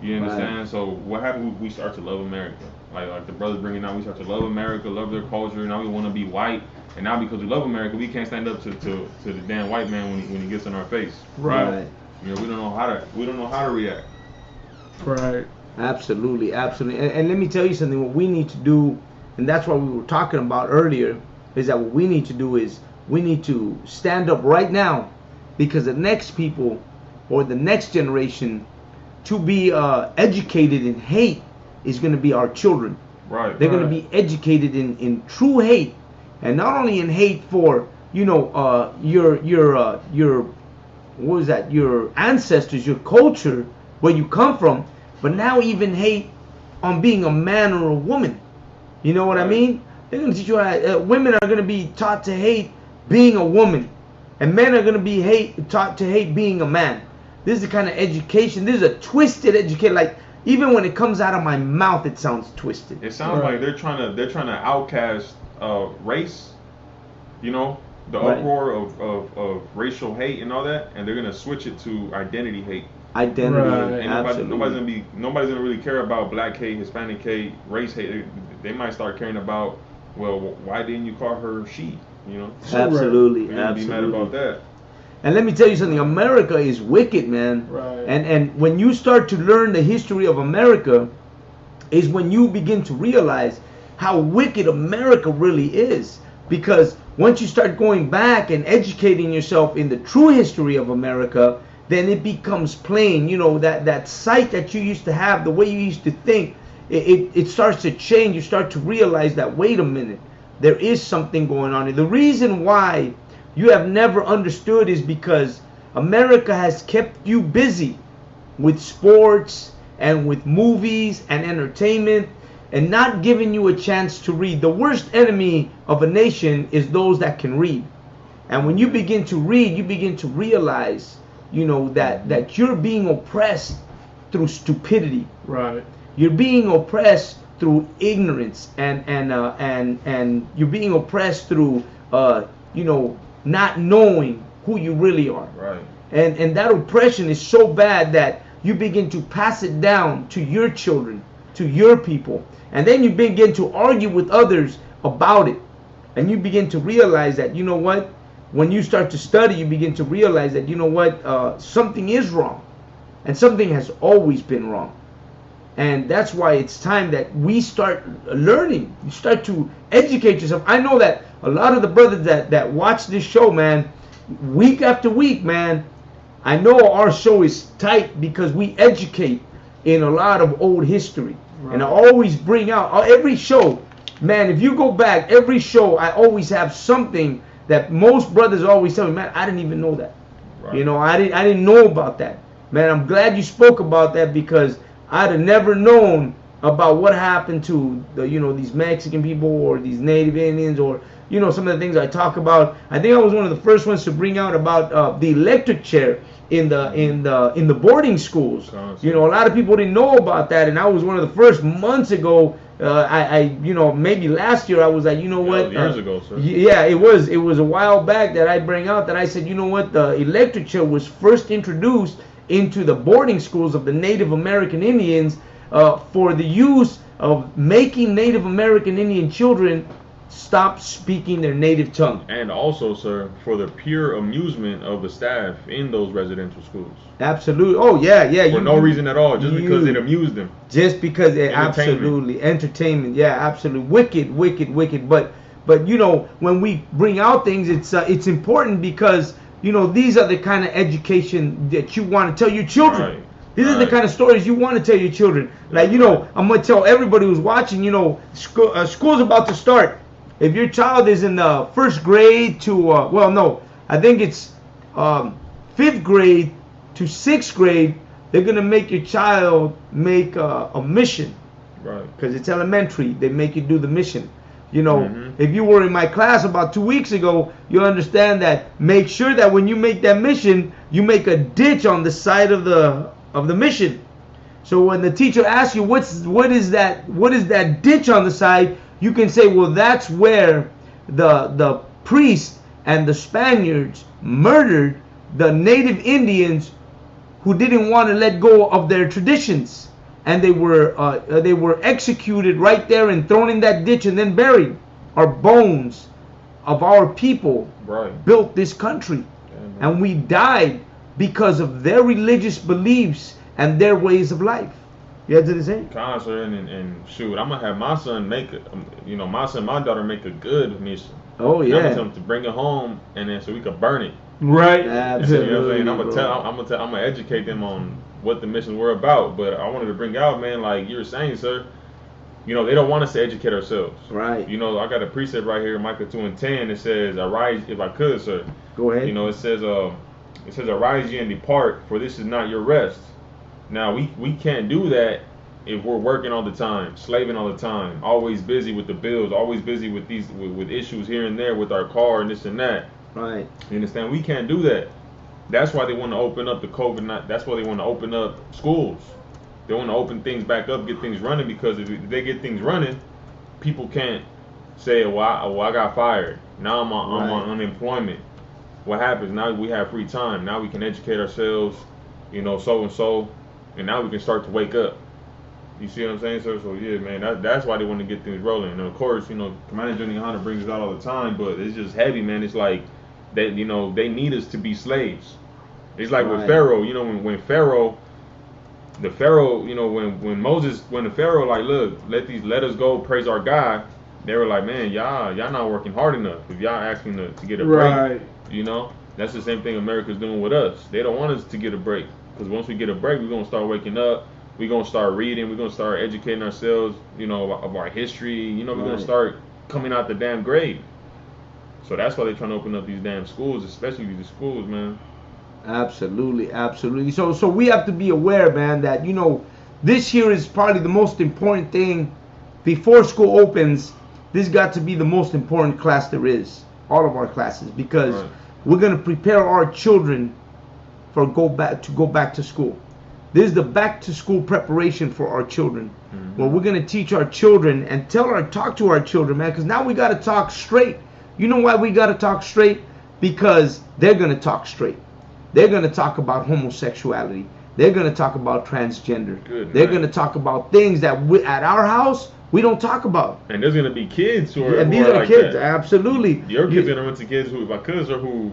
You understand? Right. So what happened? We start to love America, like the brothers bringing out. We start to love America, love their culture. Now we want to be white, and now because we love America, we can't stand up to the damn white man when he gets in our face. Right. We don't know how to react. Right. Absolutely. And let me tell you something. What we need to do, and that's what we were talking about earlier, is that what we need to do is we need to stand up right now, because the next people or the next generation to be educated in hate is going to be our children. Right. They're going to be educated in true hate, and not only in hate for your what was that? Your ancestors, your culture, where you come from, but now even hate on being a man or a woman. You know what I mean? They're going to teach you how women are going to be taught to hate being a woman, and men are going to be taught to hate being a man. This is the kind of education. This is a twisted education. Like, even when it comes out of my mouth, it sounds twisted. It sounds like they're trying to outcast race. The uproar of racial hate and all that, and they're gonna switch it to identity hate. Identity, nobody's gonna really care about black hate, Hispanic hate, race hate. They might start caring about, well, why didn't you call her she? Absolutely. They're gonna be mad about that. And let me tell you something. America is wicked, man. Right. And when you start to learn the history of America, is when you begin to realize how wicked America really is. Because once you start going back and educating yourself in the true history of America, then it becomes plain. That sight that you used to have, the way you used to think, it starts to change. You start to realize that, wait a minute, there is something going on. And the reason why you have never understood is because America has kept you busy with sports and with movies and entertainment, and not giving you a chance to read. The worst enemy of a nation is those that can read. And when you begin to read, you begin to realize, that you're being oppressed through stupidity. Right. You're being oppressed through ignorance, and you're being oppressed through not knowing who you really are. Right. And that oppression is so bad that you begin to pass it down to your children, to your people. And then you begin to argue with others about it. And you begin to realize that, when you start to study, you begin to realize that, something is wrong. And something has always been wrong. And that's why it's time that we start learning. You start to educate yourself. I know that a lot of the brothers that watch this show, man, week after week, man, I know our show is tight because we educate in a lot of old history. Right. And I always bring out every show, man, if you go back, every show, I always have something that most brothers always tell me, man, I didn't even know that. Right. I didn't know about that. Man, I'm glad you spoke about that, because I'd have never known about what happened to these Mexican people or these Native Indians, or some of the things I talk about. I think I was one of the first ones to bring out about the electric chair in the boarding schools. A lot of people didn't know about that, and I was one of the first months ago. Maybe last year I was like, years ago, sir. Yeah, it was a while back that I bring out that I said, the electric chair was first introduced into the boarding schools of the Native American Indians for the use of making Native American Indian children stop speaking their native tongue. And also, sir, for the pure amusement of the staff in those residential schools. Absolutely. Oh yeah. For no reason at all, just because it amused them. Just because it absolutely entertainment. Yeah, absolutely. Wicked. But you know, when we bring out things, it's important because you know these are the kind of education that you want to tell your children. Right. These are the kind of stories you want to tell your children. Like, you know, I'm going to tell everybody who's watching, you know, school's about to start. If your child is in the first grade to, I think it's 5th grade to 6th grade, they're going to make your child make a mission. Right. Because it's elementary. They make you do the mission. You know, if you were in my class about 2 weeks ago, you'll understand that make sure that when you make that mission, you make a ditch on the side of the mission. So when the teacher asks you what is that ditch on the side, you can say, well, that's where the priests and the Spaniards murdered the native Indians who didn't want to let go of their traditions, and they were executed right there and thrown in that ditch and then buried. Our bones of our people built this country, and we died because of their religious beliefs and their ways of life. You had to say? Sir, and shoot, I'm gonna have my son make my daughter make a good mission. Oh yeah. I'm gonna tell them to bring it home, and then so we could burn it. Right. Absolutely. You know what I'm saying? I'm gonna educate them on what the missions were about. But I wanted to bring out, man, like you were saying, sir. You know, they don't want us to educate ourselves. Right. You know, I got a precept right here, Micah 2:10. It says, "Arise, if I could, sir." Go ahead. You know, it says, "Arise ye and depart, for this is not your rest." Now we can't do that if we're working all the time, slaving all the time, always busy with the bills, always busy with with issues here and there with our car and this and that. Right. You understand? We can't do that. That's why they want to open up the COVID. That's why they want to open up schools. They want to open things back up, get things running, because if they get things running, people can't say, well, I got fired. Now I'm on unemployment. What happens? Now we have free time. Now we can educate ourselves, you know, so and so. And now we can start to wake up. You see what I'm saying, sir? So yeah, man, that's why they want to get things rolling. And of course, you know, Commander Gen.YAHANNA brings it out all the time, but it's just heavy, man. It's like they need us to be slaves. It's like with Pharaoh, you know, when Pharaoh, the Pharaoh like, look, let us go praise our God. They were like, man, y'all not working hard enough. If y'all asking to get a break, you know, that's the same thing America's doing with us. They don't want us to get a break. Because once we get a break, we're going to start waking up. We're going to start reading. We're going to start educating ourselves, you know, of our history. You know, we're going to start coming out the damn grave. So that's why they're trying to open up these damn schools, especially these schools, man. Absolutely. So we have to be aware, man, that, you know, this here is probably the most important thing. Before school opens, this got to be the most important class there is. All of our classes. Because we're going to prepare our children for go back to school. This is the back to school preparation for our children. Well, we're going to teach our children and talk to our children, man, because now we got to talk straight. You know why we got to talk straight? Because they're going to talk straight. They're going to talk about homosexuality. They're going to talk about transgender. They're going to talk about things that at our house we don't talk about. And there's going to be kids who are these are like kids, that. Absolutely. Your kids are going to run to kids who, if I could, or who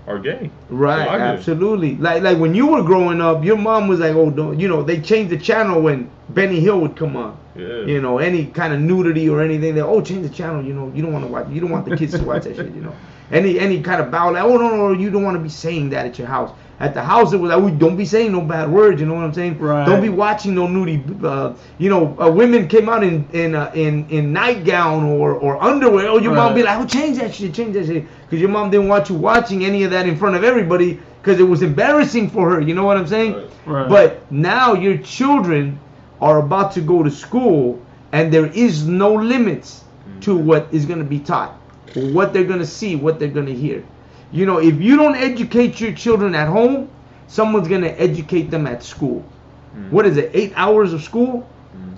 are gay. Right, so absolutely. Like when you were growing up, your mom was like, oh, don't, you know, they changed the channel when Benny Hill would come on. Yeah. You know, any kind of nudity or anything, they change the channel. You know, you don't want to watch. You don't want the kids to watch that shit. You know, any kind of bow, like, oh no, you don't want to be saying that at your house. At the house, it was like, don't be saying no bad words. You know what I'm saying? Right. Don't be watching no nudity. Women came out in nightgown or underwear. Oh, your mom be like, change that shit, because your mom didn't want you watching any of that in front of everybody because it was embarrassing for her. You know what I'm saying? Right. But now your children are about to go to school, and there is no limits to what is going to be taught, what they're going to see, what they're going to hear. You know, if you don't educate your children at home, someone's going to educate them at school. What is it, 8 hours of school?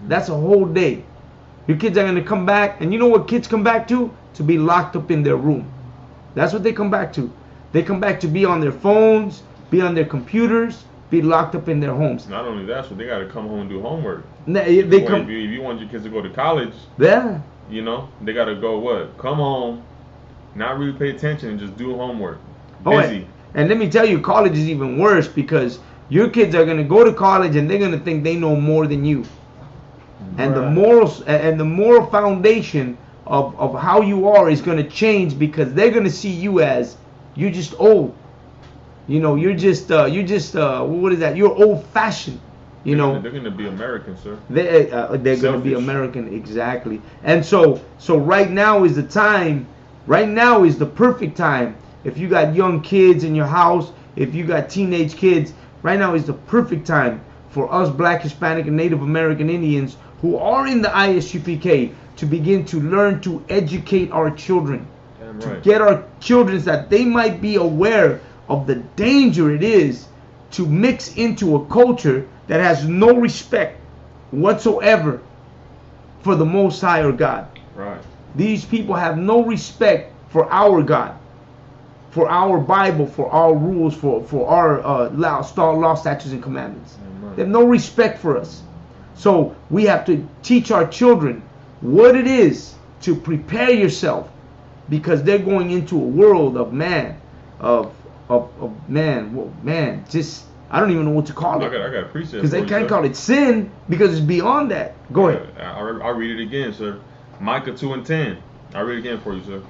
That's a whole day. Your kids are going to come back, and you know what kids come back to? To be locked up in their room. That's what they come back to. They come back to be on their phones, be on their computers, be locked up in their homes. Not only that, so they got to come home and do homework. If you want your kids to go to college, You know, they gotta go what? Come home, not really pay attention and just do homework. Busy. And let me tell you, college is even worse because your kids are gonna go to college and they're gonna think they know more than you. And the morals and the moral foundation of how you are is gonna change because they're gonna see you as you're just old. You know, you're just what is that? You're old fashioned. You know, they're gonna be American, sir. They're gonna be American, exactly. And so right now is the time. Right now is the perfect time. If you got young kids in your house, if you got teenage kids, right now is the perfect time for us Black, Hispanic, and Native American Indians who are in the ISUPK to begin to learn to educate our children, to get our children that they might be aware of the danger it is to mix into a culture that has no respect whatsoever for the Most High or God. Right. These people have no respect for our God, for our Bible, for our rules, for our law, statutes, and commandments. Amen. They have no respect for us. So we have to teach our children what it is to prepare yourself, because they're going into a world of man, just I don't even know what to call it. I got a precept because they can't call it sin because it's beyond that. Go ahead. I'll read it again, sir. Micah 2:10. I'll read it again for you, sir.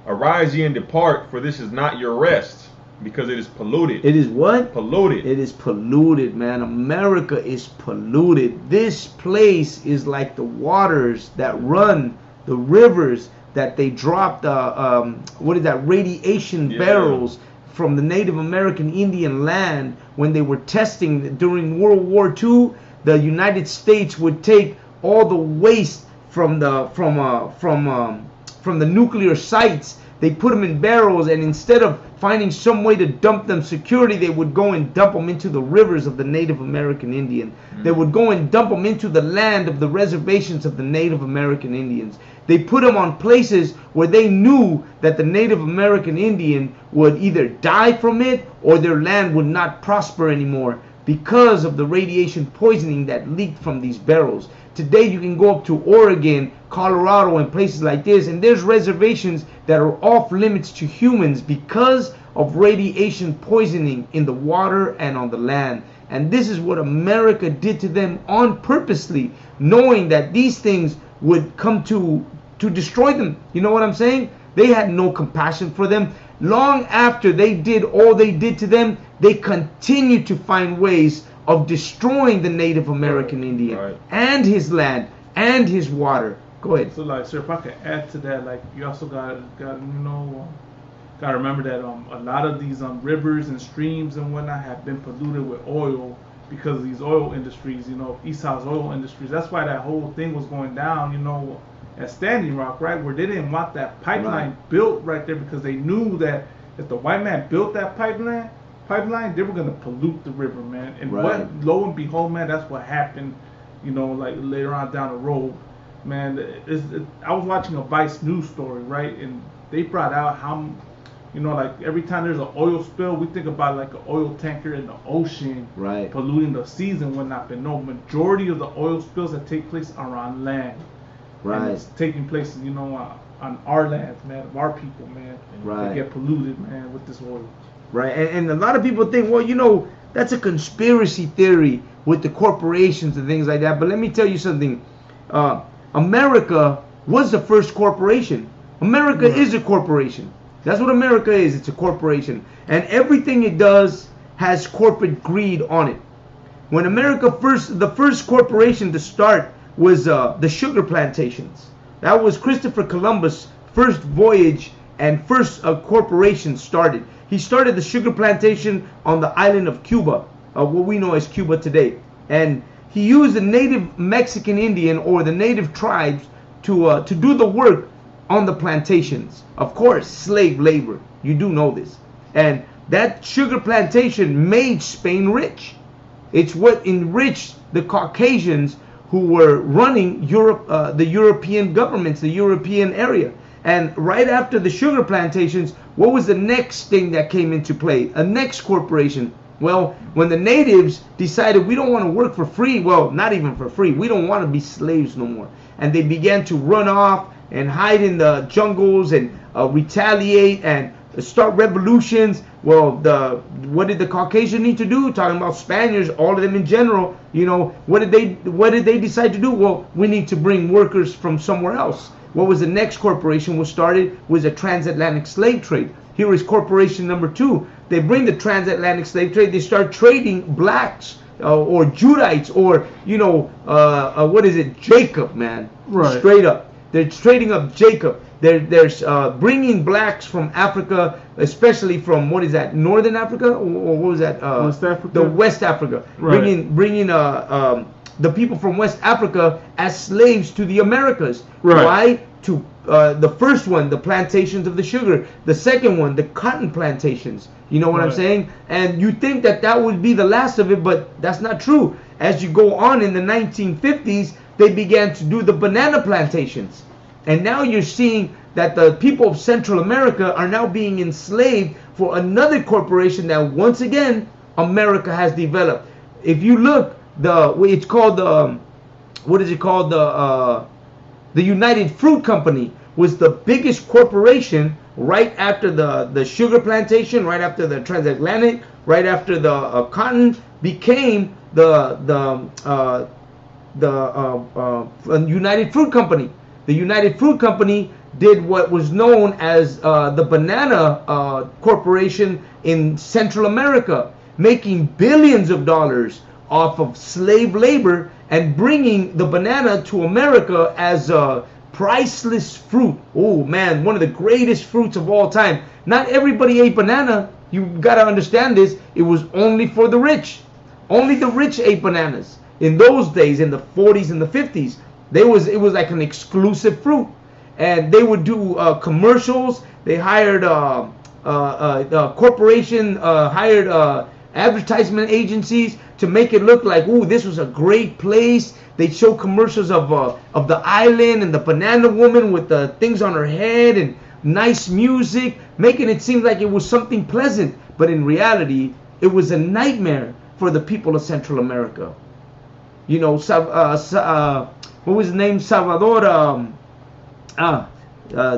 Arise ye and depart, for this is not your rest, because it is polluted. It is what? Polluted. It is polluted, man. America is polluted. This place is like the waters that run, the rivers that they dropped, radiation barrels from the Native American Indian land when they were testing during World War II. The United States would take all the waste from the nuclear sites. They put them in barrels, and instead of finding some way to dump them securely, they would go and dump them into the rivers of the Native American Indian. They would go and dump them into the land of the reservations of the Native American Indians. They put them on places where they knew that the Native American Indian would either die from it or their land would not prosper anymore because of the radiation poisoning that leaked from these barrels. Today you can go up to Oregon, Colorado, and places like this, and there's reservations that are off limits to humans because of radiation poisoning in the water and on the land. And this is what America did to them on purposely, knowing that these things would come to destroy them. You know what I'm saying? They had no compassion for them. Long after they did all they did to them, they continued to find ways of destroying the Native American Indian and his land and his water. Go ahead. So, like, sir, if I could add to that, like, you also got to remember that a lot of these rivers and streams and whatnot have been polluted with oil because of these oil industries. You know, Esau's oil industries. That's why that whole thing was going down. You know, at Standing Rock, right, where they didn't want that pipeline built right there because they knew that if the white man built that pipeline, they were gonna pollute the river, man. And lo and behold, man, that's what happened. You know, like later on down the road, man. I was watching a Vice News story, right, and they brought out how, you know, like every time there's an oil spill, we think about like an oil tanker in the ocean, polluting the seas and whatnot. But no, majority of the oil spills that take place are on land. And it's taking place, you know, on our lands, man, of our people, man. They get polluted, man, with this oil. And a lot of people think, well, you know, that's a conspiracy theory with the corporations and things like that. But let me tell you something. America was the first corporation. America is a corporation. That's what America is. It's a corporation. And everything it does has corporate greed on it. When America the first corporation to start was the sugar plantations. That was Christopher Columbus' first voyage and first corporation started. He started the sugar plantation on the island of Cuba, what we know as Cuba today. And he used the native Mexican Indian or the native tribes to do the work on the plantations. Of course, slave labor. You do know this. And that sugar plantation made Spain rich. It's what enriched the Caucasians who were running Europe, the European governments, the European area. And right after the sugar plantations, what was the next thing that came into play? A next corporation. Well, when the natives decided we don't want to work for free, well, not even for free, we don't want to be slaves no more. and they began to run off and hide in the jungles and retaliate and start revolutions. Well, what did the Caucasian need to do? Talking about Spaniards, all of them in general. You know, what did they decide to do? Well, we need to bring workers from somewhere else. What was the next corporation was started? Was a transatlantic slave trade. Here is corporation number 2. They bring the transatlantic slave trade. They start trading blacks or Judites or, you know, what is it? Jacob, man. Right. Straight up. They're trading up Jacob. They're bringing blacks from Africa, especially from, what is that, Northern Africa? Or what was that? West Africa? The West Africa. Right. Bringing the people from West Africa as slaves to the Americas. Right. Why? To the first one, the plantations of the sugar. The second one, the cotton plantations. You know what I'm saying? And you think that would be the last of it, but that's not true. As you go on in the 1950s, they began to do the banana plantations. And now you're seeing that the people of Central America are now being enslaved for another corporation that once again America has developed. If you look, it's called what is it called? The United Fruit Company was the biggest corporation right after the sugar plantation, right after the transatlantic, right after the cotton became the United Fruit Company. The United Fruit Company did what was known as the Banana Corporation in Central America, making billions of dollars off of slave labor and bringing the banana to America as a priceless fruit. Oh man, one of the greatest fruits of all time. Not everybody ate banana. You gotta understand this. It was only for the rich. Only the rich ate bananas. In those days, in the 40s and the 50s, it was like an exclusive fruit. And they would do commercials. They hired a corporation, hired advertisement agencies to make it look like, ooh, this was a great place. They'd show commercials of the island and the banana woman with the things on her head and nice music, making it seem like it was something pleasant. But in reality, it was a nightmare for the people of Central America. You know, what was his name? Salvador.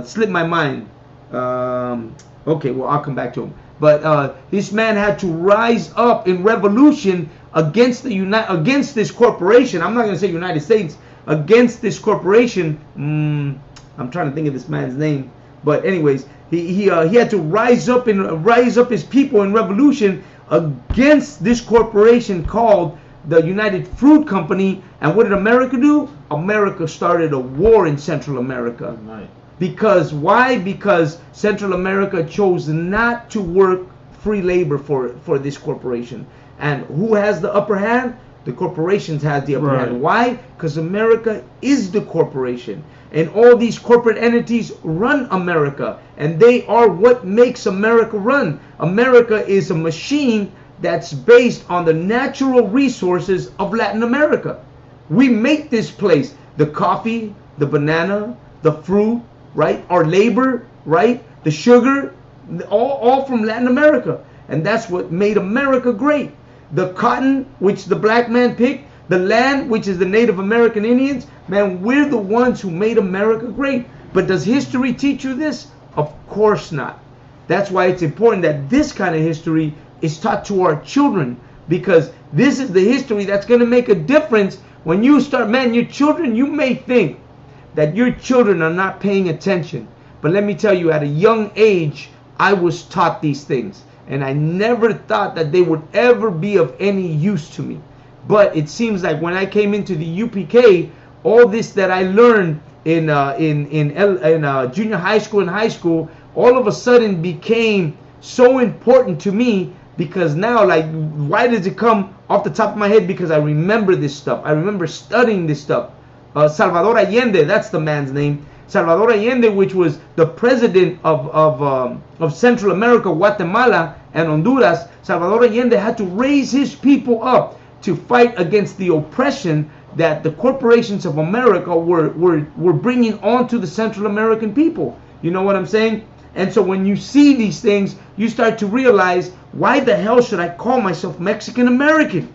Slipped my mind. Okay, well, I'll come back to him. But this man had to rise up in revolution against against this corporation. I'm not going to say United States, against this corporation. I'm trying to think of this man's name. But anyways, he had to rise up his people in revolution against this corporation called the United Fruit Company. And what did America do? America started a war in Central America. Right. Because why? Because Central America chose not to work free labor for this corporation. And who has the upper hand? The corporations has the upper hand. Why? Because America is the corporation. And all these corporate entities run America. And they are what makes America run. America is a machine that's based on the natural resources of Latin America. We make this place. The coffee, the banana, the fruit, right? Our labor, right? The sugar, all from Latin America. And that's what made America great. The cotton, which the black man picked, the land, which is the Native American Indians, man, we're the ones who made America great. But does history teach you this? Of course not. That's why it's important that this kind of history is taught to our children, because this is the history that's going to make a difference when you start, man, your children, you may think that your children are not paying attention. But let me tell you, at a young age, I was taught these things. And I never thought that they would ever be of any use to me. But it seems like when I came into the UPK, all this that I learned in junior high school and high school, all of a sudden became so important to me. Because now, like, why does it come off the top of my head? Because I remember this stuff. I remember studying this stuff. Salvador Allende, that's the man's name. Salvador Allende, which was the president of Central America, Guatemala, and Honduras. Salvador Allende had to raise his people up to fight against the oppression that the corporations of America were bringing onto the Central American people. You know what I'm saying? And so when you see these things, you start to realize, why the hell should I call myself Mexican American,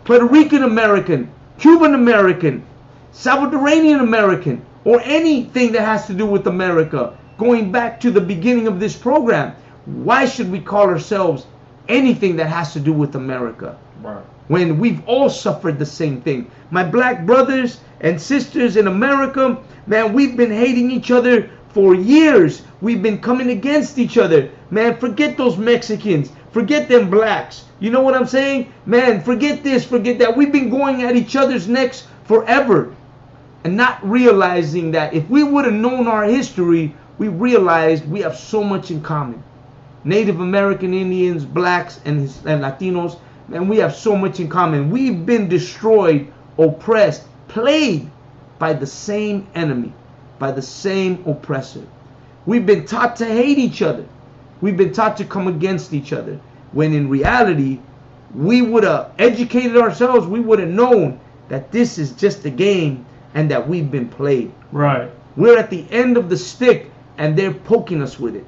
Puerto Rican American, Cuban American? Salvadoranian American, or anything that has to do with America. Going back to the beginning of this program, why should we call ourselves anything that has to do with America? Right. When we've all suffered the same thing. My black brothers and sisters in America, man, we've been hating each other for years. We've been coming against each other. Man, forget those Mexicans. Forget them blacks. You know what I'm saying? Man, forget this, forget that. We've been going at each other's necks forever. And not realizing that if we would have known our history, we realized we have so much in common. Native American Indians, blacks, and Latinos, man, we have so much in common. We've been destroyed, oppressed, plagued by the same enemy, by the same oppressor. We've been taught to hate each other. We've been taught to come against each other. When in reality, we would have educated ourselves, we would have known that this is just a game and that we've been played. Right. We're at the end of the stick and they're poking us with it.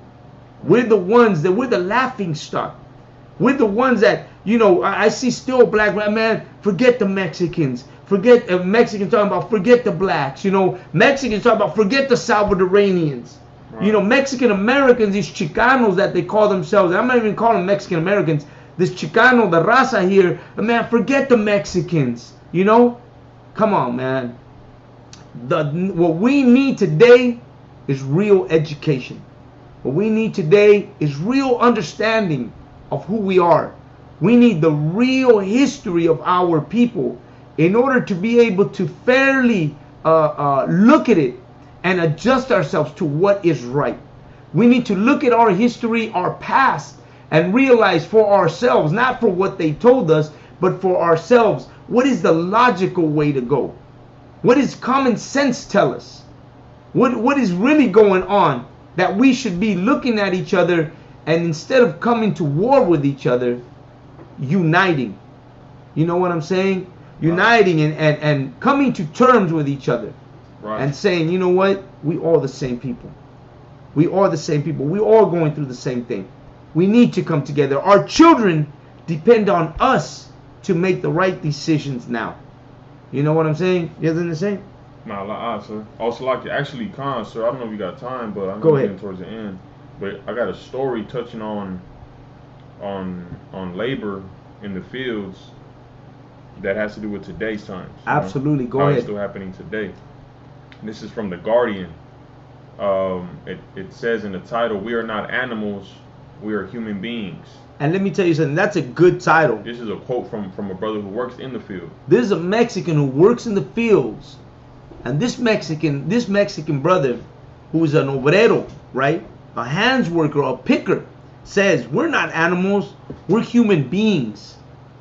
We're the ones that, we're the laughing stock. We're the ones that, you know, I see still black man, forget the Mexicans. Forget Mexicans talking about forget the blacks. You know, Mexicans talking about forget the Salvadoranians. Right. You know, Mexican Americans, these Chicanos that they call themselves. I'm not even calling them Mexican Americans. This Chicano, the raza here, man, forget the Mexicans. You know, come on, man. What we need today is real education. What we need today is real understanding of who we are. We need the real history of our people in order to be able to fairly look at it and adjust ourselves to what is right. We need to look at our history, our past, and realize for ourselves, not for what they told us, but for ourselves, what is the logical way to go? What does common sense tell us? What is really going on that we should be looking at each other and instead of coming to war with each other, uniting. You know what I'm saying? Uniting and coming to terms with each other. Right. And saying, you know what? We all the same people. We are the same people. We all going through the same thing. We need to come together. Our children depend on us to make the right decisions now. You know what I'm saying? You understand the same? Nah, sir. Also, like actually, Khan, sir. I don't know if you got time, but I'm getting towards the end. But I got a story touching on labor in the fields that has to do with today's times. Absolutely, go ahead. It's still happening today. This is from The Guardian. It says in the title, "We are not animals, we are human beings." And let me tell you something, that's a good title. This is a quote from a brother who works in the field. This is a Mexican who works in the fields. And this Mexican brother, who is an obrero, right? A hands worker, a picker, says, we're not animals, we're human beings.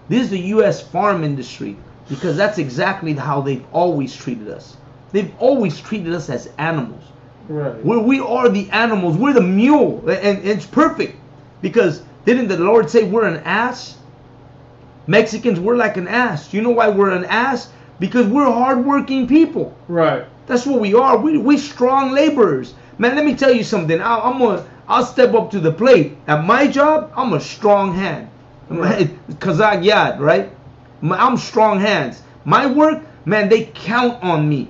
This is the U.S. farm industry, because that's exactly how they've always treated us. They've always treated us as animals. Right. We are the animals, we're the mule, and it's perfect. Because didn't the Lord say we're an ass? Mexicans, we're like an ass. You know why we're an ass? Because we're hardworking people. Right. That's what we are. We strong laborers. Man, let me tell you something. I'll step up to the plate. At my job, I'm a strong hand. Right. Kazakh yad, right? I'm strong hands. My work, man, they count on me.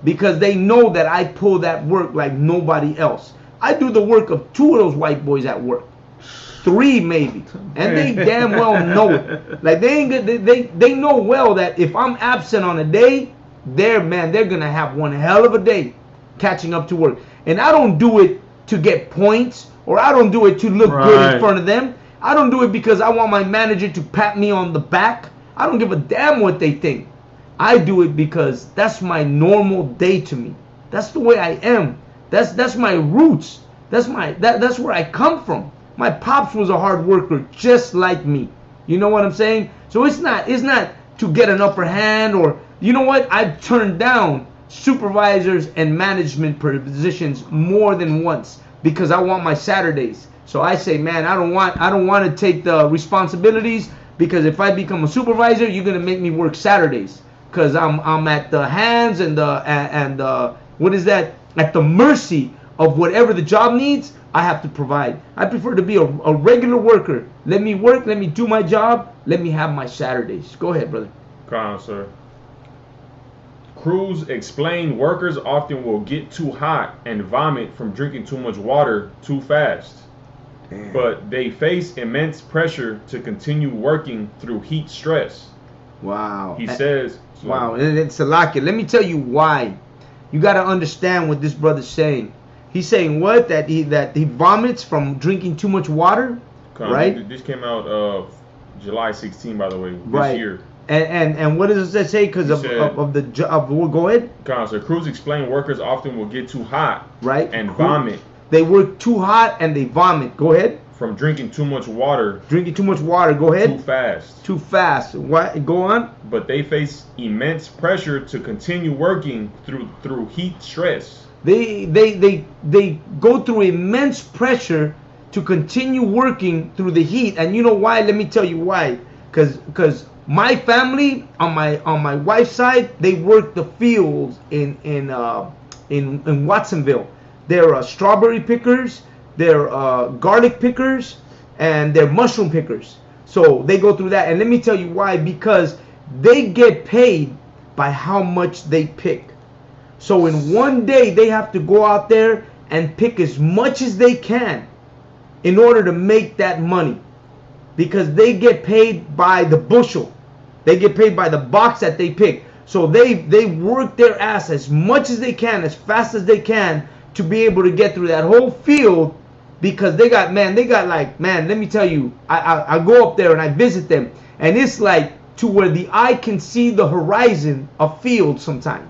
Because they know that I pull that work like nobody else. I do the work of 2 of those white boys at work. 3 maybe, and they damn well know it. Like they know well that if I'm absent on a day, they're gonna have one hell of a day catching up to work. And I don't do it to get points, or I don't do it to look good in front of them. I don't do it because I want my manager to pat me on the back. I don't give a damn what they think. I do it because that's my normal day to me. That's the way I am. That's my roots. That's where I come from. My pops was a hard worker just like me. You know what I'm saying? So it's not to get an upper hand, or you know what? I've turned down supervisors and management positions more than once because I want my Saturdays. So I say, man, I don't want to take the responsibilities, because if I become a supervisor, you're gonna make me work Saturdays, because I'm at the hands and what is that? At the mercy of whatever the job needs. I have to provide. I prefer to be a regular worker. Let me work, let me do my job, let me have my Saturdays. Go ahead, brother. Come on, sir. Crews explain workers often will get too hot and vomit from drinking too much water too fast. Damn. But they face immense pressure to continue working through heat stress. Wow. He says, Wow, and it's a lock. Let me tell you why. You got to understand what this brother's saying. He's saying what? That he vomits from drinking too much water, right? This came out July 16, by the way, this year. And what does that say? Because of the job. Well, go ahead. So Crews explain workers often will get too hot, right, and vomit. They work too hot and they vomit. Go ahead. From drinking too much water. Drinking too much water. Go ahead. Too fast. Too fast. What? Go on. But they face immense pressure to continue working through heat stress. They go through immense pressure to continue working through the heat, and you know why? Let me tell you why. Because my family on my wife's side, they work the fields in Watsonville. They're strawberry pickers, they're garlic pickers, and they're mushroom pickers. So they go through that, and let me tell you why. Because they get paid by how much they pick. So in one day they have to go out there and pick as much as they can in order to make that money, because they get paid by the bushel. They get paid by the box that they pick. So they work their ass as much as they can, as fast as they can, to be able to get through that whole field, because they got like, man, let me tell you, I go up there and I visit them, and it's like to where the eye can see the horizon of field sometimes.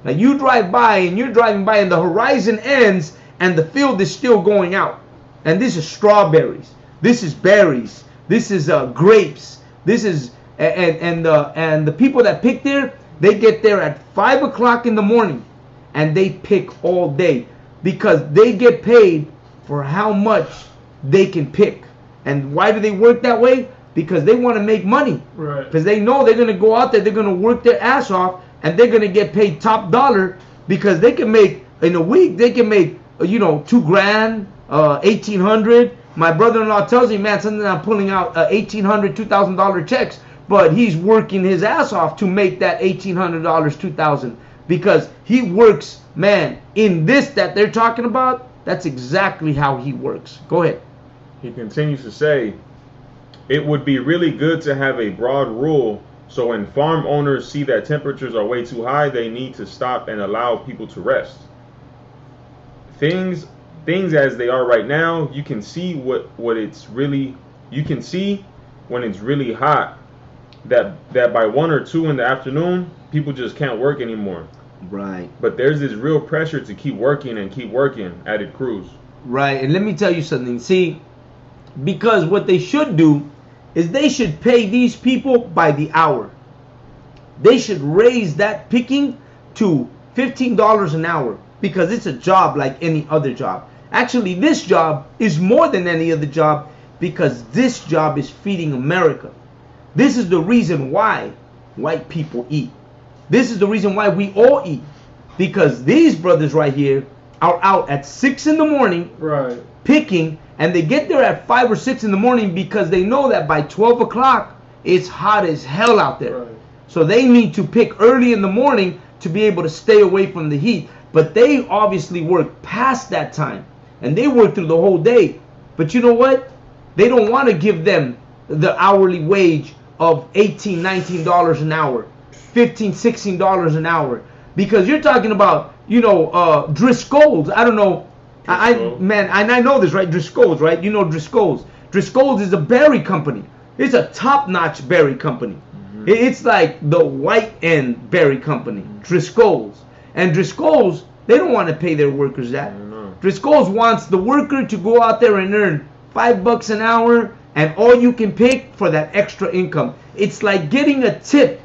Like you drive by and you're driving by and the horizon ends and the field is still going out. And this is strawberries. This is berries. This is grapes. This is and the people that pick there, they get there at 5 o'clock in the morning and they pick all day, because they get paid for how much they can pick. And why do they work that way? Because they want to make money. Right. Because they know they're going to go out there, they're going to work their ass off, and they're going to get paid top dollar, because they can make, in a week, they can make, $2,000, 1,800. My brother-in-law tells me, man, something I'm pulling out $1,800, $2,000 checks, but he's working his ass off to make that $1,800, $2,000, because he works, man, in this that they're talking about. That's exactly how he works. Go ahead. He continues to say, it would be really good to have a broad rule, so when farm owners see that temperatures are way too high, they need to stop and allow people to rest. Things as they are right now, you can see when it's really hot, that by 1 or 2 in the afternoon, people just can't work anymore. Right. But there's this real pressure to keep working, added Crews. Right. And let me tell you something. See, because what they should do is they should pay these people by the hour. They should raise that picking to $15 an hour, because it's a job like any other job. Actually, this job is more than any other job, because this job is feeding America. This is the reason why white people eat. This is the reason why we all eat, because these brothers right here are out at 6 in the morning, right, picking, and they get there at 5 or 6 in the morning because they know that by 12 o'clock it's hot as hell out there. right. So they need to pick early in the morning to be able to stay away from the heat. But they obviously work past that time, and they work through the whole day. But you know what? They don't want to give them the hourly wage of $18, $19 an hour, $15, $16 an hour, because you're talking about, Driscoll's. I don't know. I know this, right? Driscoll's, right? You know Driscoll's. Driscoll's is a berry company. It's a top-notch berry company. Mm-hmm. It's like the white end berry company, Driscoll's. And Driscoll's, they don't want to pay their workers that. Driscoll's wants the worker to go out there and earn $5 an hour, and all you can pick for that extra income. It's like getting a tip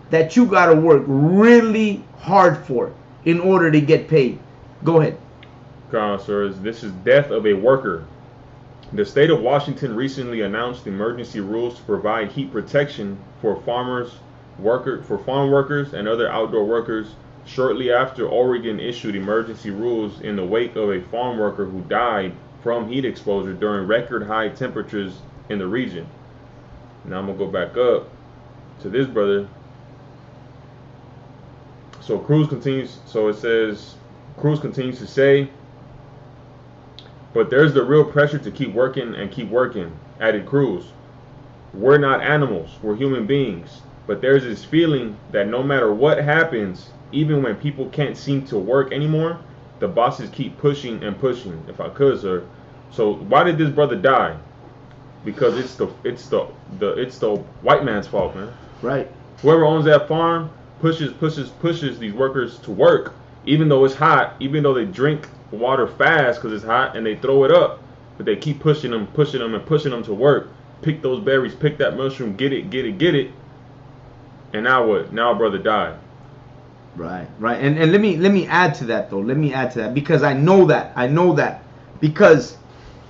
that you got to work really hard for in order to get paid. Go ahead. Sir, this is death of a worker. The state of Washington recently announced emergency rules to provide heat protection for farm workers and other outdoor workers shortly after Oregon issued emergency rules in the wake of a farm worker who died from heat exposure during record high temperatures in the region. Now I'm going to go back up to this brother. So Cruz continues. So it says, Cruz continues to say, but there's the real pressure to keep working and keep working. Added Cruz. We're not animals. We're human beings. But there's this feeling that no matter what happens, even when people can't seem to work anymore, the bosses keep pushing and pushing. If I could, sir. So why did this brother die? Because it's the white man's fault, man. Right. Whoever owns that farm pushes these workers to work, even though it's hot, even though they drink water fast because it's hot and they throw it up, but they keep pushing them to work. Pick those berries, pick that mushroom, get it. And now what? Now a brother died. Right. And let me add to that though. Let me add to that because I know that because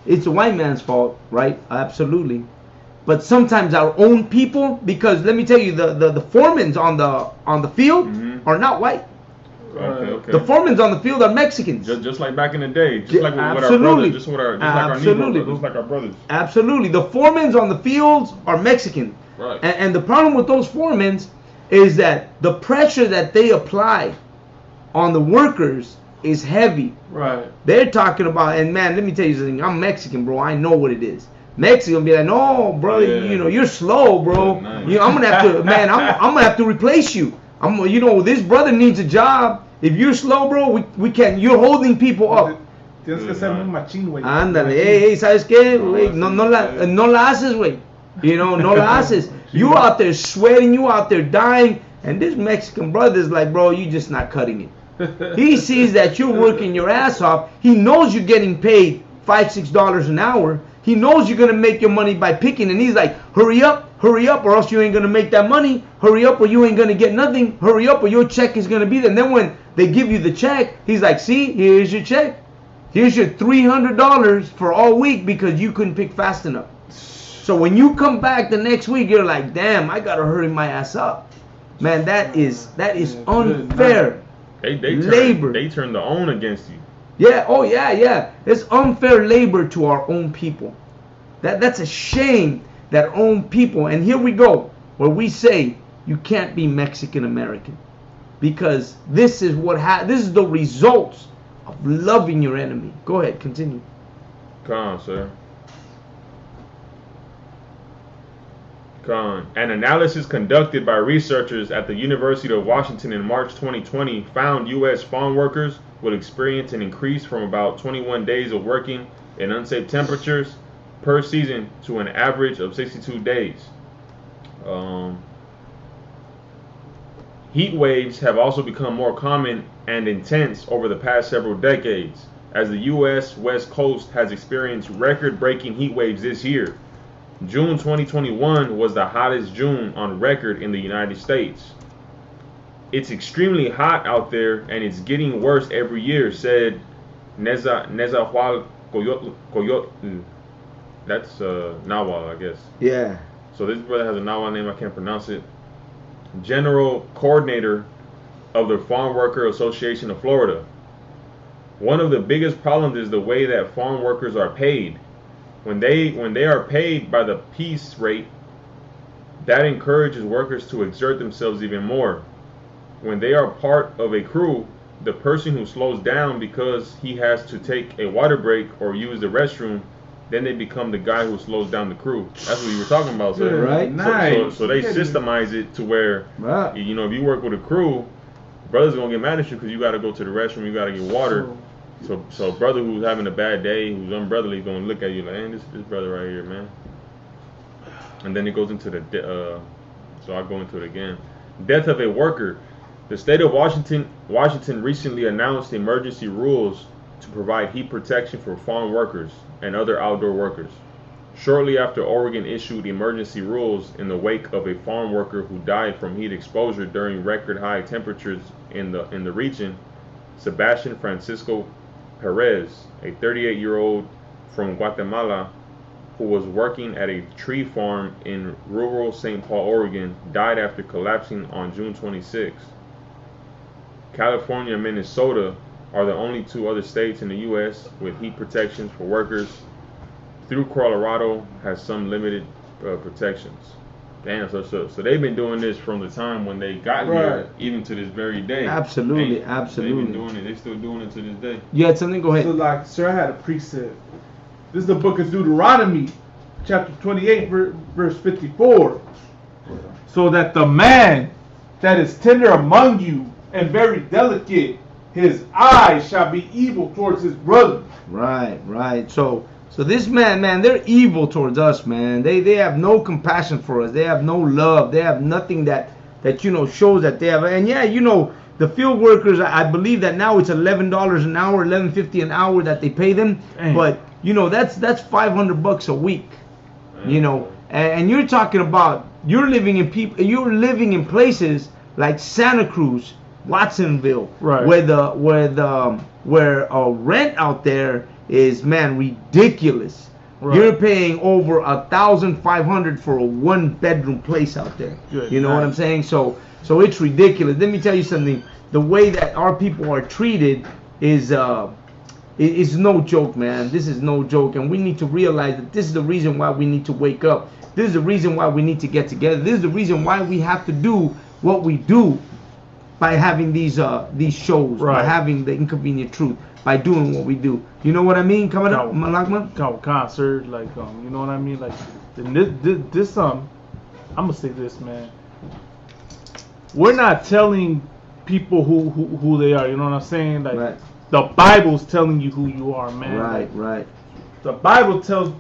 it's a white man's fault, right? Absolutely. But sometimes our own people, because let me tell you, the foremans on the field are not white. Okay. The foremans on the field are Mexicans. Just like back in the day, just like with our Absolutely. brothers, just like our brothers. Absolutely. The foremans on the fields are Mexican. Right. And the problem with those foremans is that the pressure that they apply on the workers is heavy. Right. They're talking about, and man, let me tell you something. I'm Mexican, bro. I know what it is. Mexican be like, no, brother, you're slow, bro. Yeah, nice. I'm gonna have to, man. I'm gonna have to replace you. This brother needs a job. If you're slow, bro, we can't. You're holding people up. Tienes que ser muy machín, güey. Ándale, hey, ¿sabes qué? Güey, no la haces, güey. No la haces. You out there sweating, you out there dying, and this Mexican brother's like, bro, you just not cutting it. He sees that you're working your ass off. He knows you're getting paid $5-6 an hour. He knows you're gonna make your money by picking, and he's like, hurry up, or else you ain't gonna make that money. Hurry up, or you ain't gonna get nothing. Hurry up, or your check is gonna be there. And then when they give you the check, he's like, see, here's your check. Here's your $300 for all week because you couldn't pick fast enough. So when you come back the next week, you're like, damn, I gotta hurry my ass up. Man, that is unfair. Labor. They turn the own against you. Yeah, oh yeah. It's unfair labor to our own people. That's a shame that our own people. And here we go, where we say you can't be Mexican American, because this is this is the results of loving your enemy. Go ahead, continue. Come on, sir. An analysis conducted by researchers at the University of Washington in March 2020 found U.S. farm workers will experience an increase from about 21 days of working in unsafe temperatures per season to an average of 62 days. Heat waves have also become more common and intense over the past several decades, as the U.S. West Coast has experienced record-breaking heat waves this year. June 2021 was the hottest June on record in the United States. It's extremely hot out there and it's getting worse every year, said Nezahualcoyotl. That's Nahuatl, I guess. Yeah. So this brother has a Nahuatl name, I can't pronounce it. General Coordinator of the Farm Worker Association of Florida. One of the biggest problems is the way that farm workers are paid. When they are paid by the piece rate, that encourages workers to exert themselves even more. When they are part of a crew, the person who slows down because he has to take a water break or use the restroom, then they become the guy who slows down the crew. That's what you were talking about, sir. Right. Nice. So they systemize it to where, right. If you work with a crew, brothers gonna get mad at you because you got to go to the restroom, you got to get water. So brother who's having a bad day, who's unbrotherly, gonna look at you like, hey, this brother right here, man. And then it goes into so I'll go into it again. Death of a worker. The state of Washington recently announced emergency rules to provide heat protection for farm workers and other outdoor workers. Shortly after Oregon issued emergency rules in the wake of a farm worker who died from heat exposure during record high temperatures in the region, Sebastian Francisco Perez, a 38-year-old from Guatemala who was working at a tree farm in rural St. Paul, Oregon, died after collapsing on June 26. California and Minnesota are the only two other states in the U.S. with heat protections for workers, through Colorado has some limited protections. Damn, so they've been doing this from the time when they got here, even to this very day. Absolutely, They've absolutely. been doing it. They still doing it to this day. You had something? Go ahead. So, like, sir, I had a precept. This is the book of Deuteronomy, chapter 28, verse 54. So that the man that is tender among you and very delicate, his eyes shall be evil towards his brother. Right, right. So this man, they're evil towards us, man. They have no compassion for us. They have no love. They have nothing that shows that they have. And yeah, the field workers, I believe that now it's $11 an hour, $11.50 an hour that they pay them. Dang. But that's $500 a week. And you're talking about you're living in places like Santa Cruz, Watsonville, right, where rent out there is, man, ridiculous. Right. You're paying over $1,500 for a 1-bedroom place out there. Good, you know what I'm saying? So it's ridiculous. Let me tell you something. The way that our people are treated is no joke, man. This is no joke, and we need to realize that this is the reason why we need to wake up. This is the reason why we need to get together. This is the reason why we have to do what we do by having these shows, right, by having the Inconvenient Truth, by doing what we do. You know what I mean? Coming up, Malakman? Concert, like, you know what I mean? Like, this I'm gonna say this, man. We're not telling people who they are. You know what I'm saying? Like, right. The Bible's telling you who you are, man. Right, like, right. The Bible tells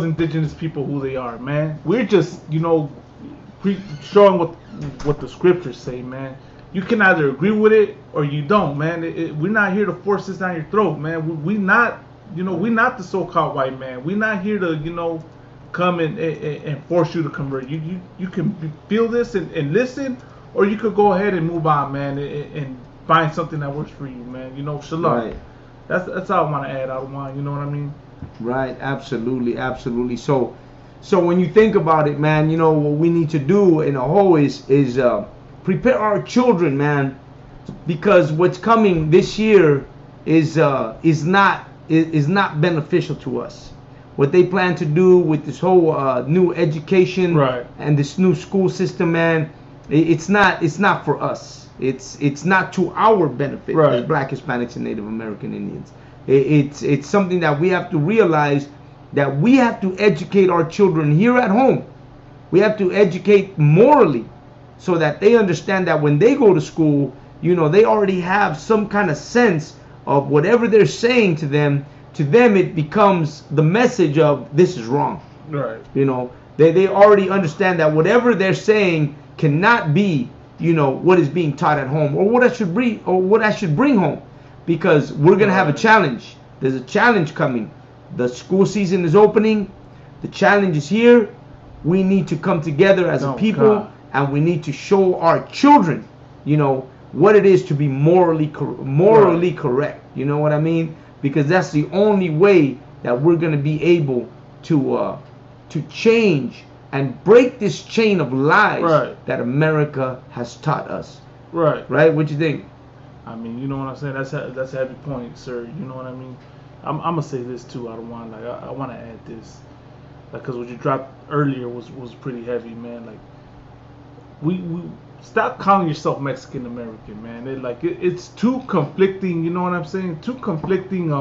indigenous people who they are, man. We're just, showing what the scriptures say, man. You can either agree with it or you don't, man. We're not here to force this down your throat, man. We not, we're not the so-called white man. We're not here to, come and force you to convert. You can feel this and listen, or you could go ahead and move on, man, and find something that works for you, man. Shalom. Right. That's all I want to add. I don't want, you know what I mean? Right. Absolutely. Absolutely. So when you think about it, man, what we need to do in a whole is prepare our children, man, because what's coming this year is not beneficial to us. What they plan to do with this whole new education, right, and this new school system, man, it's not for us. It's not to our benefit, right, as Black, Hispanics, and Native American Indians. It's something that we have to realize, that we have to educate our children here at home. We have to educate morally, so that they understand that when they go to school, they already have some kind of sense of whatever they're saying to them. To them, it becomes the message of this is wrong. Right. They already understand that whatever they're saying cannot be, what is being taught at home, or what I should bring home, because we're gonna have a challenge. There's a challenge coming. The school season is opening. The challenge is here. We need to come together as a people, and we need to show our children, what it is to be morally correct. You know what I mean? Because that's the only way that we're gonna be able to change and break this chain of lies, right, that America has taught us. Right. Right? What you think? I mean, you know what I'm saying? That's a heavy point, sir. You know what I mean? I'm gonna say this too. I don't want I want to add this, because what you dropped earlier was pretty heavy, man. Like, we stop calling yourself Mexican American, man. It's too conflicting. You know what I'm saying? Too conflicting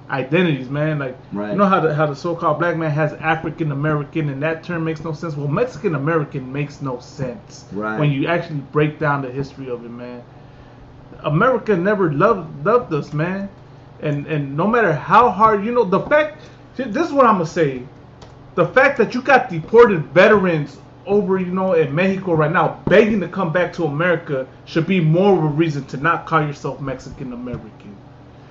identities, man. Like, right, how the so-called black man has African American, and that term makes no sense. Well, Mexican American makes no sense, right, when you actually break down the history of it, man. America never loved us, man. And no matter how hard, the fact, this is what I'm gonna say, the fact that you got deported veterans over, in Mexico right now, begging to come back to America, should be more of a reason to not call yourself Mexican American.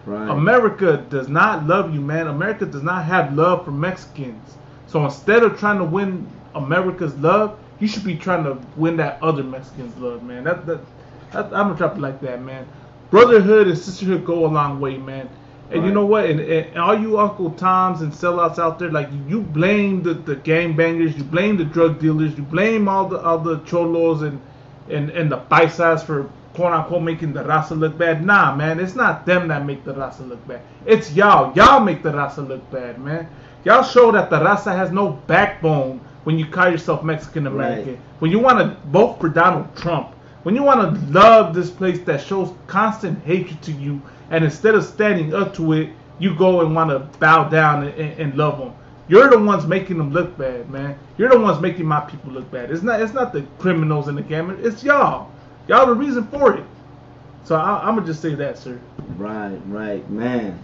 Right. America does not love you, man. America does not have love for Mexicans. So instead of trying to win America's love, you should be trying to win that other Mexican's love, man. I'm gonna drop it like that, man. Brotherhood and sisterhood go a long way, man. And right, you know what? And all you Uncle Toms and sellouts out there, like, you blame the gangbangers, you blame the drug dealers, you blame all the cholos and the paisas for quote unquote making the raza look bad. Nah, man, it's not them that make the raza look bad. It's y'all. Y'all make the raza look bad, man. Y'all show that the raza has no backbone when you call yourself Mexican American. Right. When you want to vote for Donald Trump. When you want to love this place that shows constant hatred to you, and instead of standing up to it, you go and want to bow down and love them. You're the ones making them look bad, man. You're the ones making my people look bad. It's not the criminals in the camera. It's y'all. Y'all the reason for it. So I'm gonna just say that, sir. Right, man.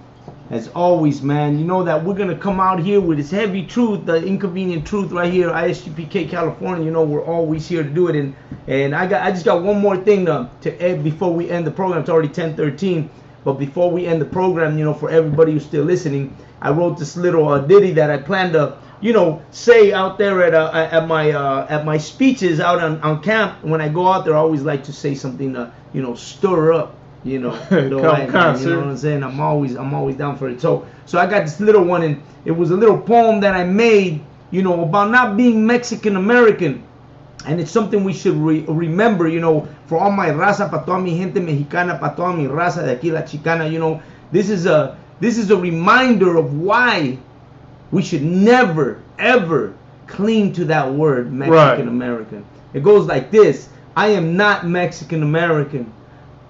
As always, man, you know that we're gonna come out here with this heavy truth, the inconvenient truth, right here, ISUPK California. You know we're always here to do it, and I just got one more thing to add before we end the program. It's already 10:13, but before we end the program, you know, for everybody who's still listening, I wrote this little ditty that I plan to, you know, say out there at my speeches out on camp. When I go out there, I always like to say something to, you know, stir up. You know, you know what I'm saying? I'm always down for it. So I got this little one, and it was a little poem that I made, you know, about not being Mexican American, and it's something we should remember, you know, for all my raza, para toda mi gente mexicana, para toda mi raza de aquí la chicana, you know, this is a reminder of why we should never ever cling to that word Mexican American. It goes like this: I am not Mexican American.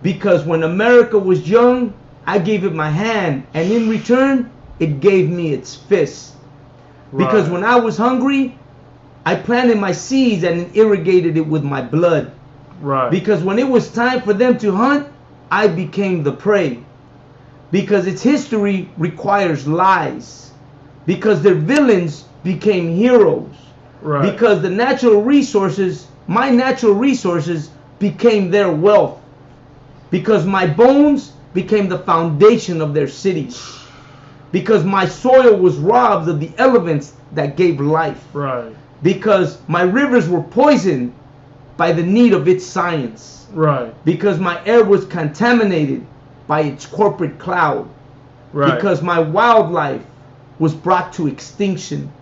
Because when America was young, I gave it my hand, and in return, it gave me its fist. Because when I was hungry, I planted my seeds and irrigated it with my blood. Because when it was time for them to hunt, I became the prey. Because its history requires lies. Because their villains became heroes. Because the natural resources, my natural resources, became their wealth. Because my bones became the foundation of their cities. Because my soil was robbed of the elements that gave life. Because my rivers were poisoned by the need of its science. Because my air was contaminated by its corporate cloud. Because my wildlife was brought to extinction.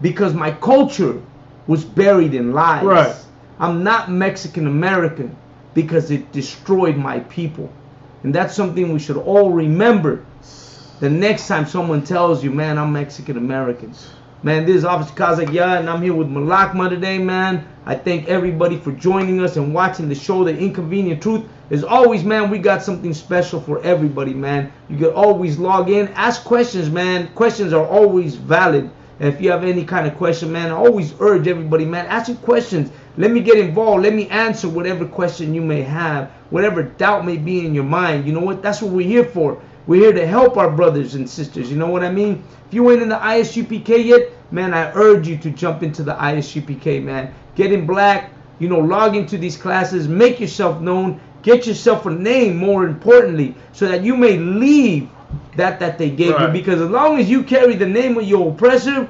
Because my culture was buried in lies. I'm not Mexican American. Because it destroyed my people. And that's something we should all remember the next time someone tells you, man, I'm Mexican American. Man, this is Officer Kazakya, and I'm here with Malakma today, man. I thank everybody for joining us and watching the show, The Inconvenient Truth. As always, man, we got something special for everybody, man. You can always log in, ask questions, man. Questions are always valid. And if you have any kind of question, man, I always urge everybody, man, ask your questions. Let me get involved. Let me answer whatever question you may have, whatever doubt may be in your mind. You know what? That's what we're here for. We're here to help our brothers and sisters. You know what I mean? If you ain't in the ISUPK yet, man, I urge you to jump into the ISUPK, man. Get in black, you know, log into these classes, make yourself known, get yourself a name, more importantly, so that you may leave that they gave you. Because as long as you carry the name of your oppressor,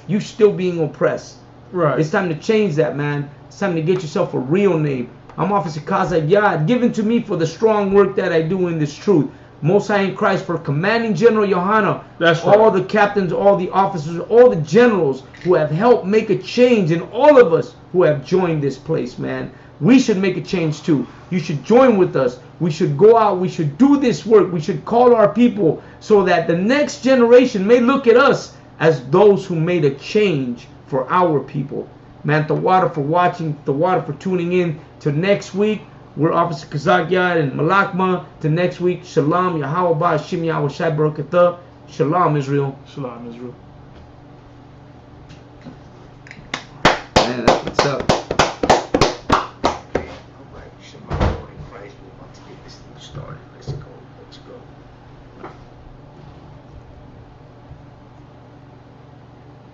you still being oppressed. It's time to change that, man. It's time to get yourself a real name. I'm Officer Kazakya, given to me for the strong work that I do in this truth. Most High in Christ for Commanding General Yohanna. All the captains, all the officers, all the generals who have helped make a change, and all of us who have joined this place, man. We should make a change too. You should join with us. We should go out. We should do this work. We should call our people so that the next generation may look at us as those who made a change for our people. Man, Tawada for watching, Tawada for tuning in. Till next week, we're Officer Kazakya and Malakma. Till next week, Shalom, Yahweh, Hashem, Yahweh, Shai, Barakatah. Shalom, Israel. Shalom, Israel. Man, that's what's up.